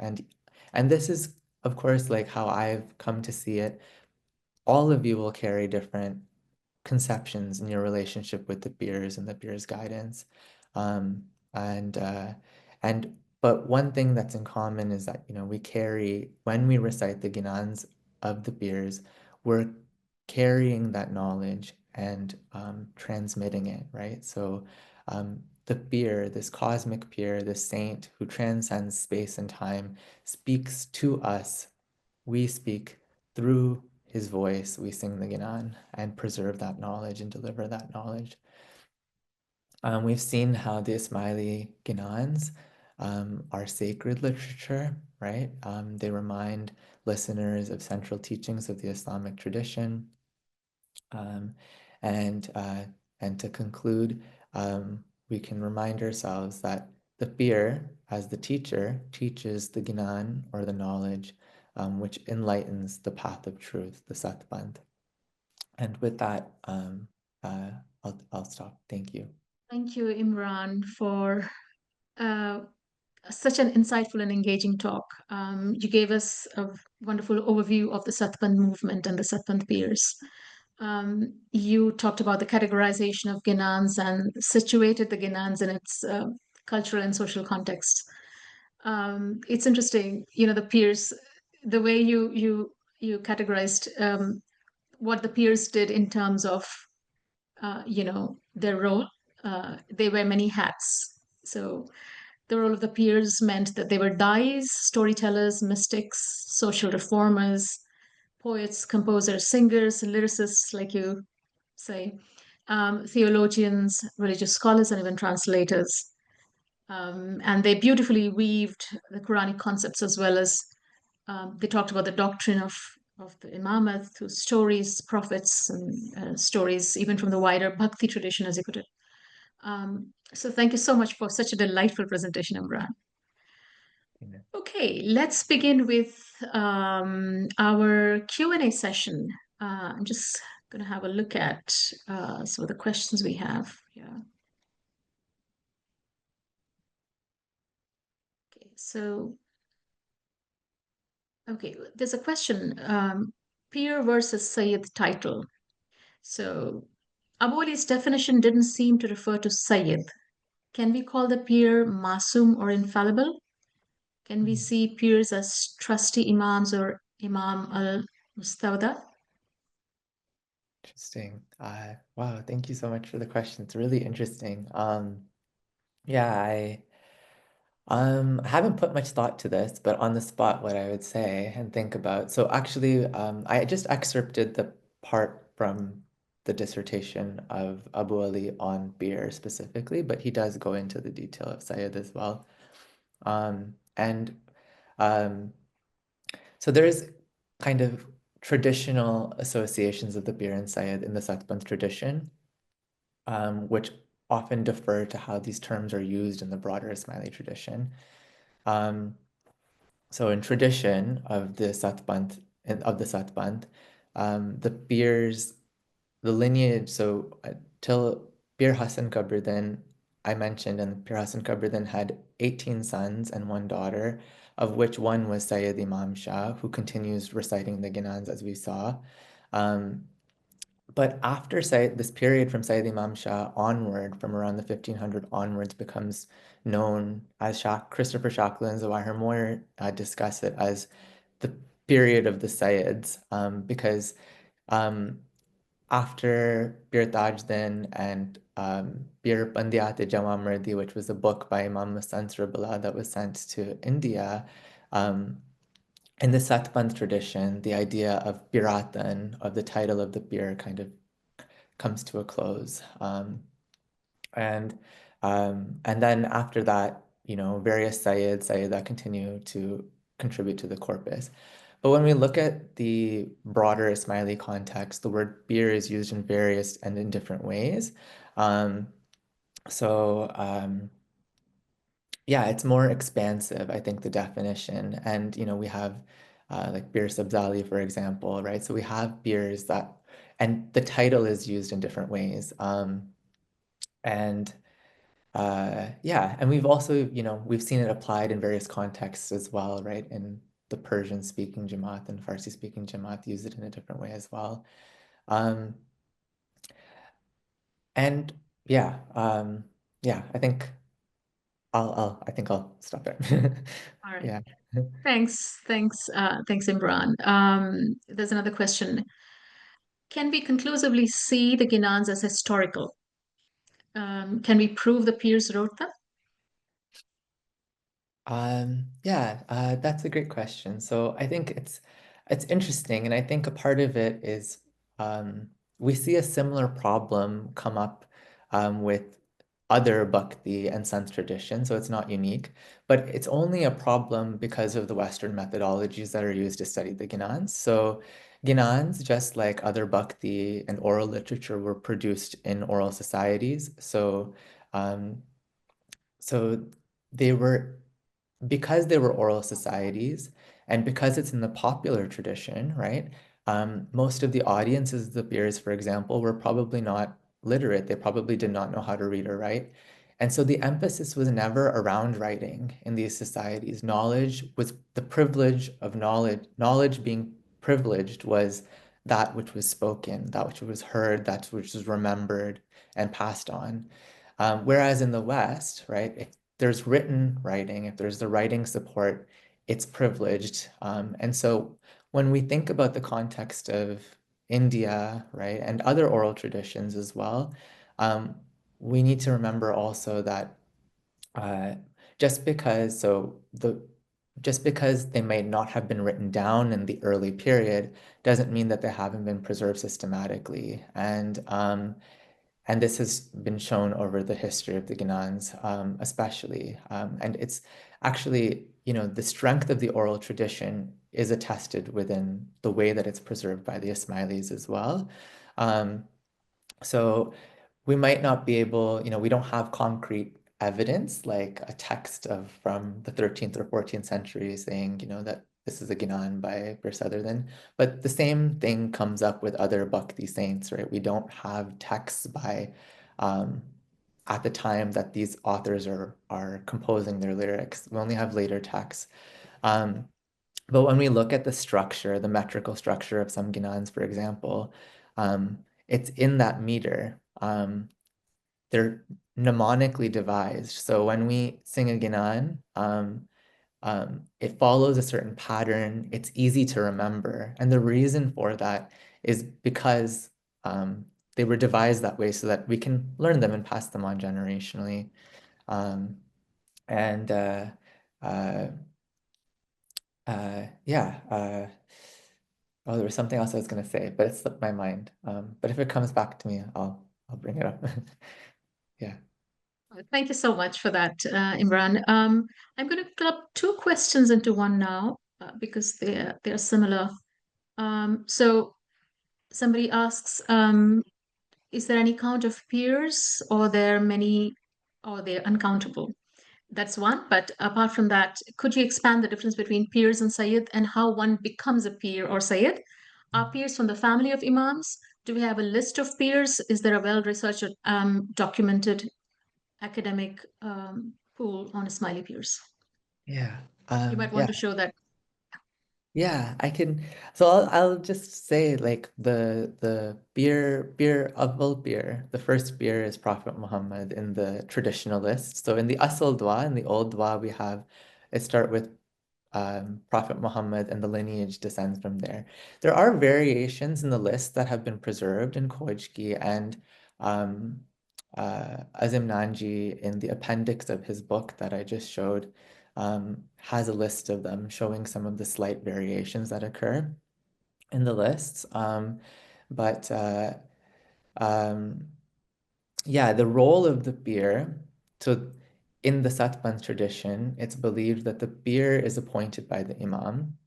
And this is, of course, like how I've come to see it. All of you will carry different conceptions in your relationship with the peers and the peers guidance. Um, and and but one thing that's in common is that we carry when we recite the Ginans of the peers, we're carrying that knowledge and transmitting it, right? So the peer, this cosmic peer, this saint who transcends space and time, speaks to us. We speak through his voice, we sing the Ginan and preserve that knowledge and deliver that knowledge. We've seen how the Ismaili Ginans are sacred literature, right? They remind listeners of central teachings of the Islamic tradition. Um, and, uh, and to conclude, we can remind ourselves that the peer, as the teacher, teaches the Ginan or the knowledge, which enlightens the path of truth, the Satpanth. And with that, uh, I'll stop. Thank you. Thank you, Imran, for uh, such an insightful and engaging talk. You gave us a wonderful overview of the Satpanth movement and the Satpanth peers. You talked about the categorization of Ginans and situated the Ginans in its cultural and social context. It's interesting, the peers, the way you categorized what the peers did in terms of their role. They wear many hats. So the role of the peers meant that they were dais, storytellers, mystics, social reformers, poets, composers, singers, lyricists, like you say, theologians, religious scholars, and even translators. And they beautifully weaved the Quranic concepts as well as they talked about the doctrine of the imamate through stories, prophets, and stories, even from the wider bhakti tradition, as you put it. So thank you so much for such a delightful presentation, Imran. Amen. Okay, let's begin with our Q&A session. I'm just going to have a look at some of the questions we have. Yeah. Okay, so, okay, there's a question, peer versus Sayyid title. So Abu Ali's definition didn't seem to refer to Sayyid. Can we call the peer Masum or infallible? Can we see peers as trusty imams or Imam al Mustawda? Interesting. Wow, thank you so much for the question. It's really interesting. Yeah, I haven't put much thought to this, but on the spot, what I would say and think about. So actually, I just excerpted the part from the dissertation of Abu Ali on beer specifically, but he does go into the detail of Syed as well. And um, so there's kind of traditional associations of the beer and Syed in the Satpanth tradition, which often defer to how these terms are used in the broader Ismaili tradition. Um, so in tradition of the Satpanth, the beers, the lineage, so till Bir Hassan Kabardin, I mentioned, and Bir Hassan Kabardin had 18 sons and one daughter, of which one was Sayyid Imam Shah, who continues reciting the Ginans as we saw. Um, but after this period from Sayyid Imam Shah onward, from around the 1500 onwards, becomes known as Christopher Shakla and Zawahir Moir discuss it as the period of the Sayyids, because um, after Bir Tajdin and Bir Bandiat-e Jawamardi, which was a book by Imam Mustansir Billah that was sent to India, um, in the Satpanth tradition, the idea of Biratan, of the title of the Bir, kind of comes to a close. And and then after that, various Sayyidah continue to contribute to the corpus. But when we look at the broader Ismaili context, the word beer is used in various and in different ways. Um, so yeah, it's more expansive, I think, the definition. And we have like beer sabzali, for example, right? So we have beers that, and the title is used in different ways. And yeah, and we've also, we've seen it applied in various contexts as well, right? In the Persian-speaking Jamaat and Farsi-speaking Jamaat use it in a different way as well. Um, and yeah, yeah, I think I'll stop there. All right. Yeah. Thanks, Imran. There's another question. Can we conclusively see the Ginans as historical? Can we prove the peers wrote them? Yeah, that's a great question. So I think it's interesting, and I think a part of it is we see a similar problem come up with other Bhakti and Sant traditions, so it's not unique, but it's only a problem because of the Western methodologies that are used to study the Ginans. So Ginans, just like other Bhakti and oral literature, were produced in oral societies. Um, so they were because they were oral societies and because it's in the popular tradition, right? Most of the audiences of the beers, for example, were probably not literate. They probably did not know how to read or write. And so the emphasis was never around writing in these societies. Knowledge was the privilege of knowledge. Knowledge being privileged was that which was spoken, that which was heard, that which was remembered and passed on. Whereas in the West, right, if there's written writing, if there's the writing support, it's privileged. And so when we think about the context of India, right, and other oral traditions as well, um, we need to remember also that uh, just because just because they may not have been written down in the early period doesn't mean that they haven't been preserved systematically. And this has been shown over the history of the Ginans, especially. And it's actually, the strength of the oral tradition is attested within the way that it's preserved by the Ismailis as well. Um, so we might not be able, we don't have concrete evidence like a text of from the 13th or 14th century saying, that this is a Ginan by Bir Sutherland. But the same thing comes up with other Bhakti saints, right? We don't have texts by um, at the time that these authors are composing their lyrics. We only have later texts. Um, but when we look at the structure, the metrical structure of some Ginans, for example, it's in that meter. They're mnemonically devised. So when we sing a Ginan, it follows a certain pattern. It's easy to remember. And the reason for that is because they were devised that way so that we can learn them and pass them on generationally. Um, and uh, yeah. Oh, there was something else I was going to say, but it slipped my mind. But if it comes back to me, I'll bring it up. Yeah. Thank you so much for that, Imran. I'm going to club two questions into one now because they're similar. So somebody asks, is there any count of peers, or there are many, or they're uncountable? That's one. But apart from that, could you expand the difference between peers and Sayyid and how one becomes a peer or Sayyid? Are peers from the family of Imams? Do we have a list of peers? Is there a well-researched, documented academic pool on Smiley peers? Yeah. You might want Yeah. to show that. Yeah, I can. So I'll just say like the beer of all beer. The first beer is Prophet Muhammad in the traditional list. So in the Asal Dua, in the old Dua, we have it start with Prophet Muhammad, and the lineage descends from there. There are variations in the list that have been preserved in Khoijki, and Azim Nanji, in the appendix of his book that I just showed, has a list of them showing some of the slight variations that occur in the lists. But um, yeah, the role of the beer. So in the Satpanth tradition, it's believed that the beer is appointed by the imam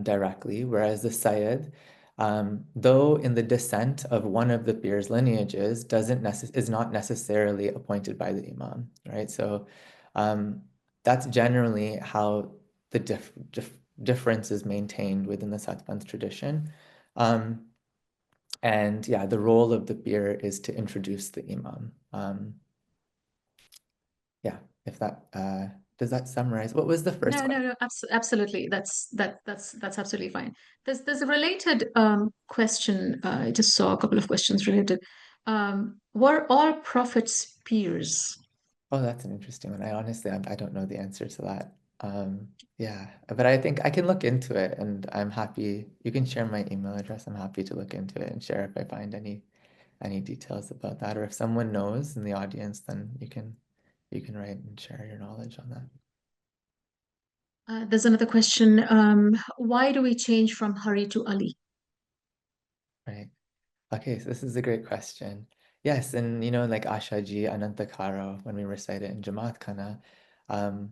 directly, whereas the Sayyid, though in the descent of one of the beer's lineages, is not necessarily appointed by the imam, right? So that's generally how the difference is maintained within the Satpanth tradition. Um, and yeah, the role of the beer is to introduce the imam. Yeah, if that does that summarize? What was the first No, question? no, no, absolutely. That's absolutely fine. There's a related question. I just saw a couple of questions related. Were all prophets peers? Oh, that's an interesting one. I honestly, I don't know the answer to that. Yeah, but I think I can look into it, and I'm happy. You can share my email address. I'm happy to look into it and share if I find any details about that, or if someone knows in the audience, then you can write and share your knowledge on that. There's another question. Why do we change from Hari to Ali? Right. Okay, so this is a great question. Yes, and like Ashaji Anantakaro, when we recite it in Jamaat Khana, um,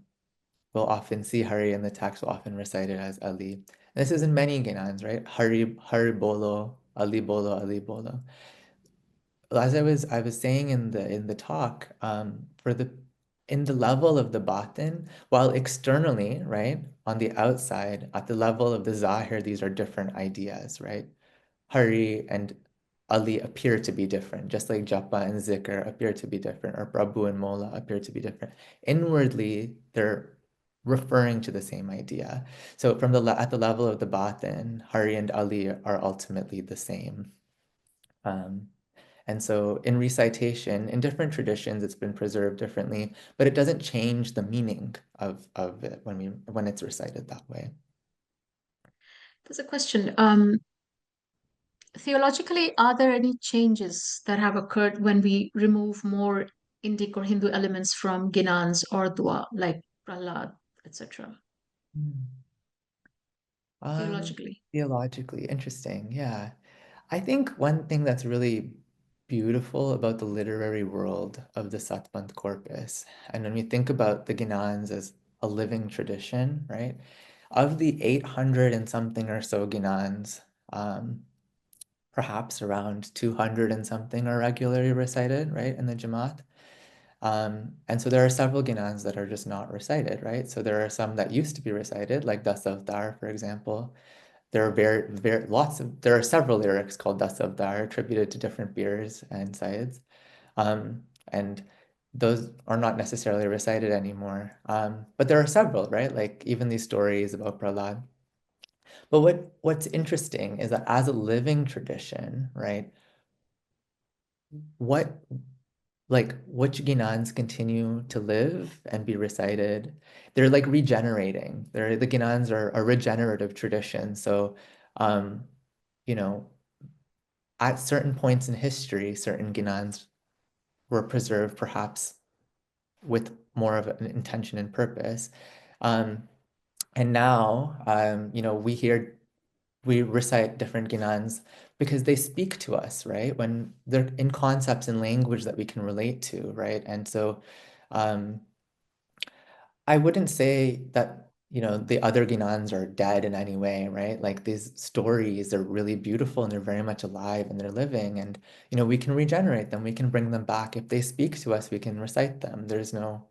we'll often see Hari in the text, we'll often recite it as Ali. And this is in many Ginans, right? Hari Bolo, Ali Bolo, Ali Bolo. As I was saying in the talk, for the in the level of the batin, while externally, right, on the outside, at the level of the zahir, these are different ideas, right? Hari and Ali appear to be different, just like Japa and Zikr appear to be different, or Prabhu and Mola appear to be different. Inwardly, they're referring to the same idea. So at the level of the batin, Hari and Ali are ultimately the same. Um, and so in recitation, in different traditions, it's been preserved differently, but it doesn't change the meaning of it when it's recited that way. There's a question. Theologically, are there any changes that have occurred when we remove more Indic or Hindu elements from Ginans or Dua, like Prahlad, etc.? Hmm. Theologically. Theologically, interesting. Yeah. I think one thing that's really beautiful about the literary world of the Satpanth corpus, and when we think about the Ginans as a living tradition, right? Of the 800 and something or so Ginans, perhaps around 200 and something are regularly recited, right, in the Jamaat. And so there are several Ginans that are just not recited, right? So there are some that used to be recited, like Das Avtar, for example. There are there are several lyrics called Das Avtar attributed to different beers and Sayyids. And those are not necessarily recited anymore. But there are several, right? Like even these stories about Prahlad. But what's interesting is that as a living tradition, right? What which Ginans continue to live and be recited? They're like regenerating. The Ginans are a regenerative tradition. So, um, you know, at certain points in history, certain Ginans were preserved perhaps with more of an intention and purpose. Um, and now, we recite different Ginans because they speak to us, right? When they're in concepts and language that we can relate to, right? And so um, I wouldn't say that, the other Ginans are dead in any way, right? Like these stories are really beautiful and they're very much alive and they're living and, we can regenerate them. We can bring them back. If they speak to us, we can recite them. There's no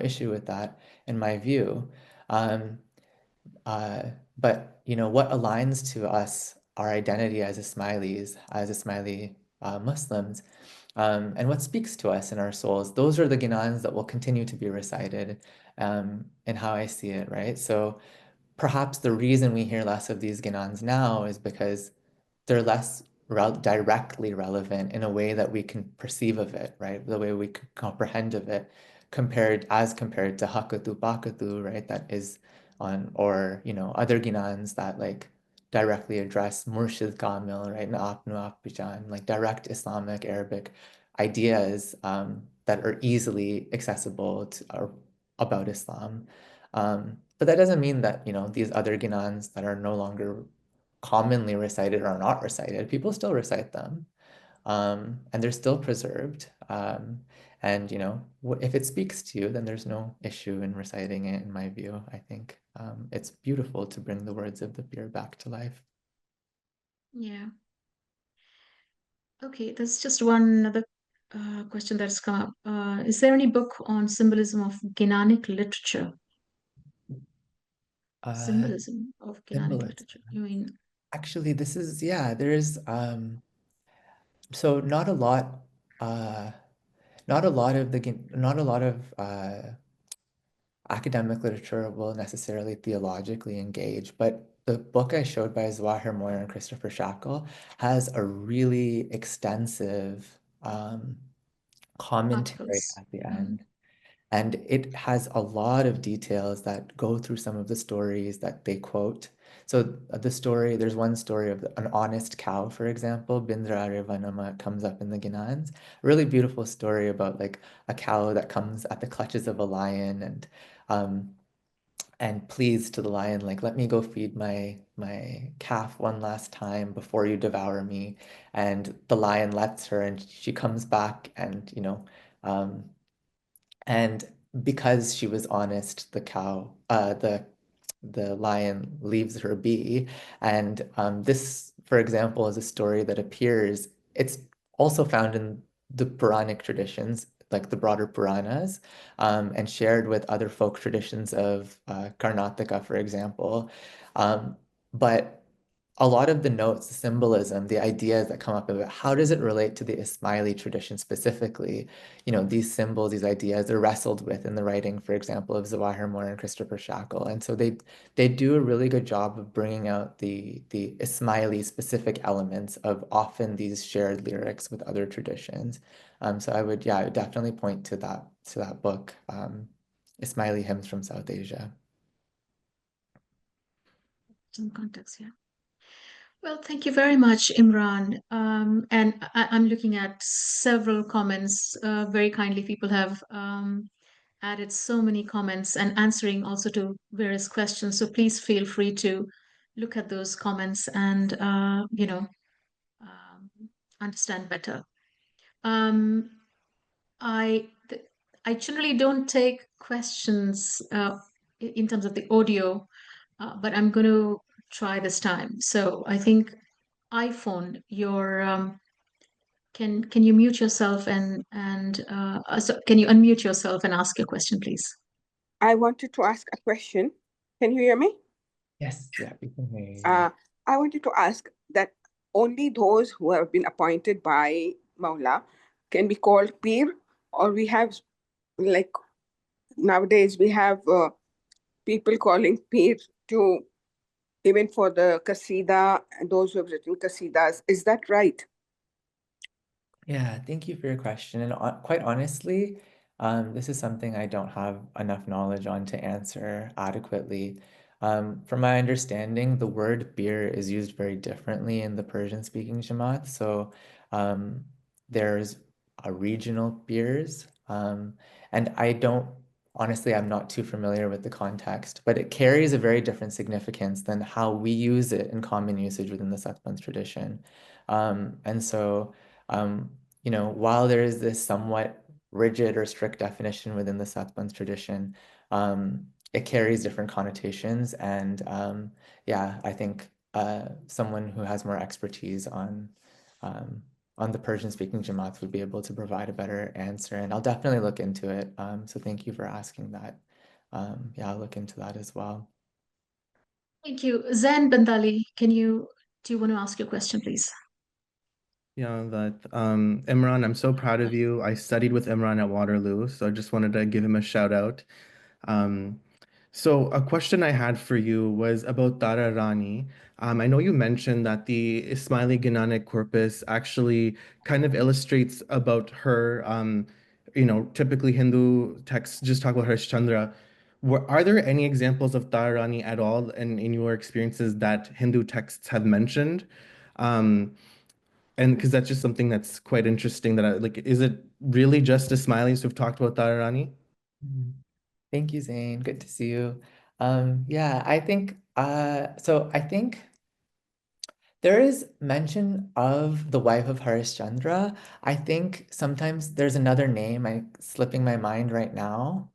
issue with that in my view. Um, uh, but what aligns to us, our identity as Ismailis, as Ismaili Muslims, and what speaks to us in our souls, those are the Ginans that will continue to be recited, in how I see it, right? So perhaps the reason we hear less of these Ginans now is because they're less directly relevant in a way that we can perceive of it, right? The way we can comprehend of it compared to Hakatu Bakatu, right? That is on, or other Ginans that like directly address Murshid Kamil, right? Naap Nuap Bijan, like direct Islamic Arabic ideas that are easily accessible to, or about Islam. But that doesn't mean that, these other Ginans that are no longer commonly recited are not recited. People still recite them, and they're still preserved. And if it speaks to you, then there's no issue in reciting it, in my view. I think it's beautiful to bring the words of the beer back to life. Yeah. Okay, there's just one other question that's come up. Is there any book on symbolism of Ginanic literature? Uh, Symbolism of Ginanic Symbolism. literature. I mean, Actually, this is, yeah, there's so uh not a lot of academic literature will necessarily theologically engage, but the book I showed by Zawahir Moyer and Christopher Shackle has a really extensive commentary articles. at the Hmm. end. And it has a lot of details that go through some of the stories that they quote. So there's one story of an honest cow, for example, Bindra Revanama comes up in the Ginans. A really beautiful story about like a cow that comes at the clutches of a lion um, and pleads to the lion, like, let me go feed my calf one last time before you devour me. And the lion lets her, and she comes back, and um, and because she was honest, the lion leaves her be. And this, for example, is a story that appears. It's also found in the Puranic traditions, like the broader Puranas, and shared with other folk traditions of Karnataka, for example. Um, but a lot of the notes, the symbolism, the ideas that come up about how does it relate to the Ismaili tradition specifically, these symbols, these ideas are wrestled with in the writing, for example, of Zawahir Moore and Christopher Shackle. And so they do a really good job of bringing out the Ismaili specific elements of often these shared lyrics with other traditions. So I would definitely point to that book, Ismaili Hymns from South Asia. Some context, yeah. Well, thank you very much, Imran. And I'm looking at several comments. Very kindly, people have added so many comments and answering also to various questions. So please feel free to look at those comments and um, understand better. Um, I th- I generally don't take questions in terms of the audio, but I'm going to try this time. So I think iPhone, your can you mute yourself and so can you unmute yourself and ask your question, please? I wanted to ask a question. Can you hear me? Yes, yeah, we can hear you. Yeah. Uh, I wanted to ask that only those who have been appointed by Maula can be called peer, or we have, like, nowadays we have people calling peer to even for the Qasida and those who have written Qasidas. Is that right? Yeah, thank you for your question. And quite honestly, this is something I don't have enough knowledge on to answer adequately. From my understanding, the word beer is used very differently in the Persian-speaking Jamaat. So there's a regional beers, and honestly, I'm not too familiar with the context, but it carries a very different significance than how we use it in common usage within the Satpanth tradition. And so um, while there is this somewhat rigid or strict definition within the Satpanth tradition, it carries different connotations. And yeah, I think someone who has more expertise um, on the Persian-speaking Jamaat would be able to provide a better answer. And I'll definitely look into it. So thank you for asking that. Yeah, I'll look into that as well. Thank you. Zain Bandali, do you want to ask your question, please? Yeah, that Imran, I'm so proud of you. I studied with Imran at Waterloo, so I just wanted to give him a shout out. Um, so a question I had for you was about Tara Rani. I know you mentioned that the Ismaili Ginanic corpus actually kind of illustrates about her typically Hindu texts just talk about Harishchandra. Are there any examples of Taharani at all in your experiences that Hindu texts have mentioned? And because that's just something that's quite interesting that I like, is it really just the Smileys who've talked about Taharani? Mhm. Thank you, Zane. Good to see you. Yeah, I think so I think there is mention of the wife of Harishchandra. I think sometimes there's another name I slipping my mind right now.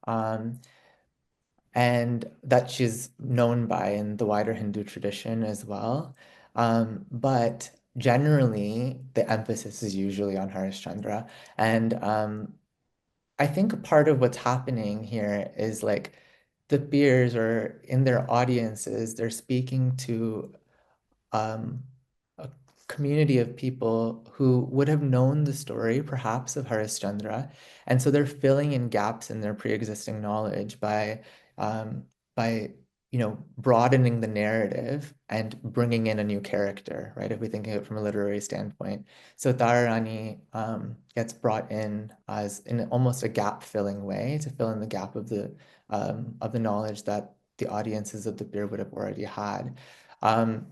And that she's known by in the wider Hindu tradition as well. But generally, the emphasis is usually on Harishchandra. And I think part of what's happening here is like the peers or in their audiences, they're speaking to um, a community of people who would have known the story, perhaps, of Harishchandra, and so they're filling in gaps in their pre-existing knowledge um, by broadening the narrative and bringing in a new character, right? If we think of it from a literary standpoint, so Dharani gets brought in as in almost a gap-filling way to fill in the gap of the knowledge that the audiences of the beer would have already had. Um,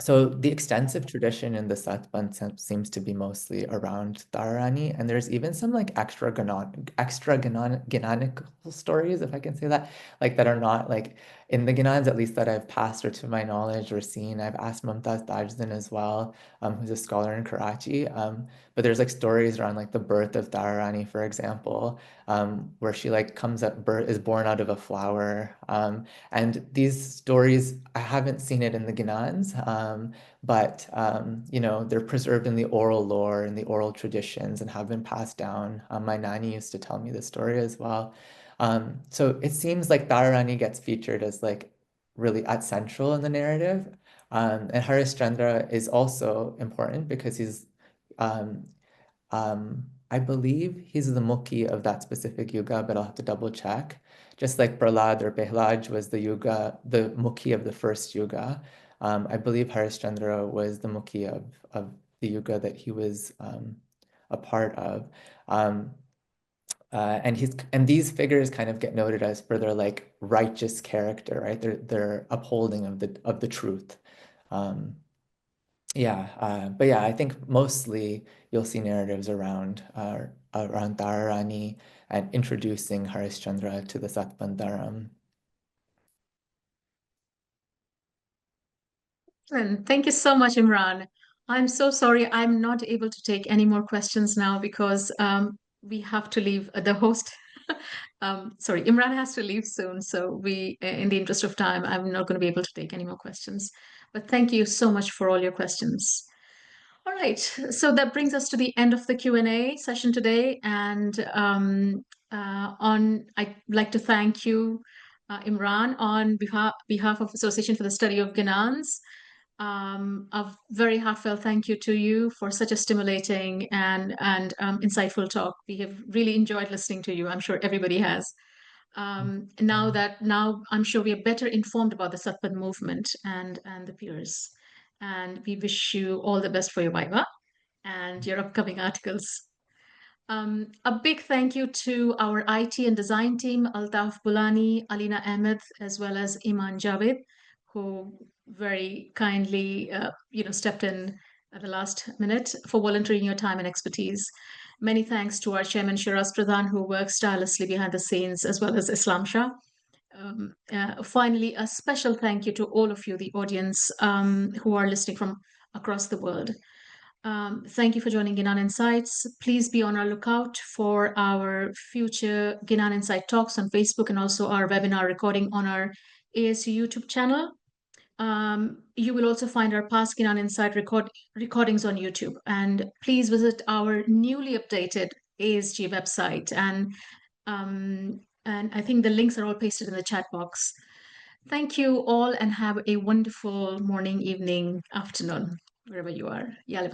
so the extensive tradition in the Satpanth seems to be mostly around Dharani, and there's even some like extra Ginanical stories, if I can say that, like that are not like in the Ginans, at least that I've passed or to my knowledge or seen. I've asked Mumtaz Tajdan as well, who's a scholar in Karachi. But there's like stories around like the birth of Dharani, for example, where she like comes at birth, is born out of a flower. And these stories, I haven't seen it in the Ginans, but they're preserved in the oral lore and the oral traditions and have been passed down. My nanny used to tell me the story as well. So it seems like Dharani gets featured as like really at central in the narrative. And Harishchandra is also important because um, I believe he's the Mukhi of that specific yuga, but I'll have to double check. Just like Prahlad or Behlaj was the Mukhi of the first yuga. I believe Harishchandra was the Mukhi of the yuga that he was a part of. Um, and these figures kind of get noted as for their like righteous character, right? They're upholding of the truth. Um, but yeah, I think mostly you'll see narratives around Dharani and introducing Harishchandra to the Satpanth. And thank you so much, Imran. I'm so sorry I'm not able to take any more questions now because we have to leave the host. Sorry, Imran has to leave soon. So in the interest of time, I'm not going to be able to take any more questions. But thank you so much for all your questions. All right, so that brings us to the end of the Q&A session today. And I'd like to thank you, Imran, on behalf of Association for the Study of Ginans. A very heartfelt thank you to you for such a stimulating and insightful talk. We have really enjoyed listening to you. I'm sure everybody has. Now I'm sure we are better informed about the Satpan movement and the peers. And we wish you all the best for your Viva and your upcoming articles. A big thank you to our IT and design team, Altaf Bulani, Alina Ahmed, as well as Iman Javed, who very kindly, stepped in at the last minute for volunteering your time and expertise. Many thanks to our chairman, Shiraz Pradhan, who works tirelessly behind the scenes, as well as Islam Shah. Finally, a special thank you to all of you, the audience, who are listening from across the world. Thank you for joining Ginan Insights. Please be on our lookout for our future Ginan Insight talks on Facebook and also our webinar recording on our ASU YouTube channel. You will also find our past Ginan Insight recordings on YouTube. And please visit our newly updated ASG website. And I think the links are all pasted in the chat box. Thank you all and have a wonderful morning, evening, afternoon, wherever you are. Yalla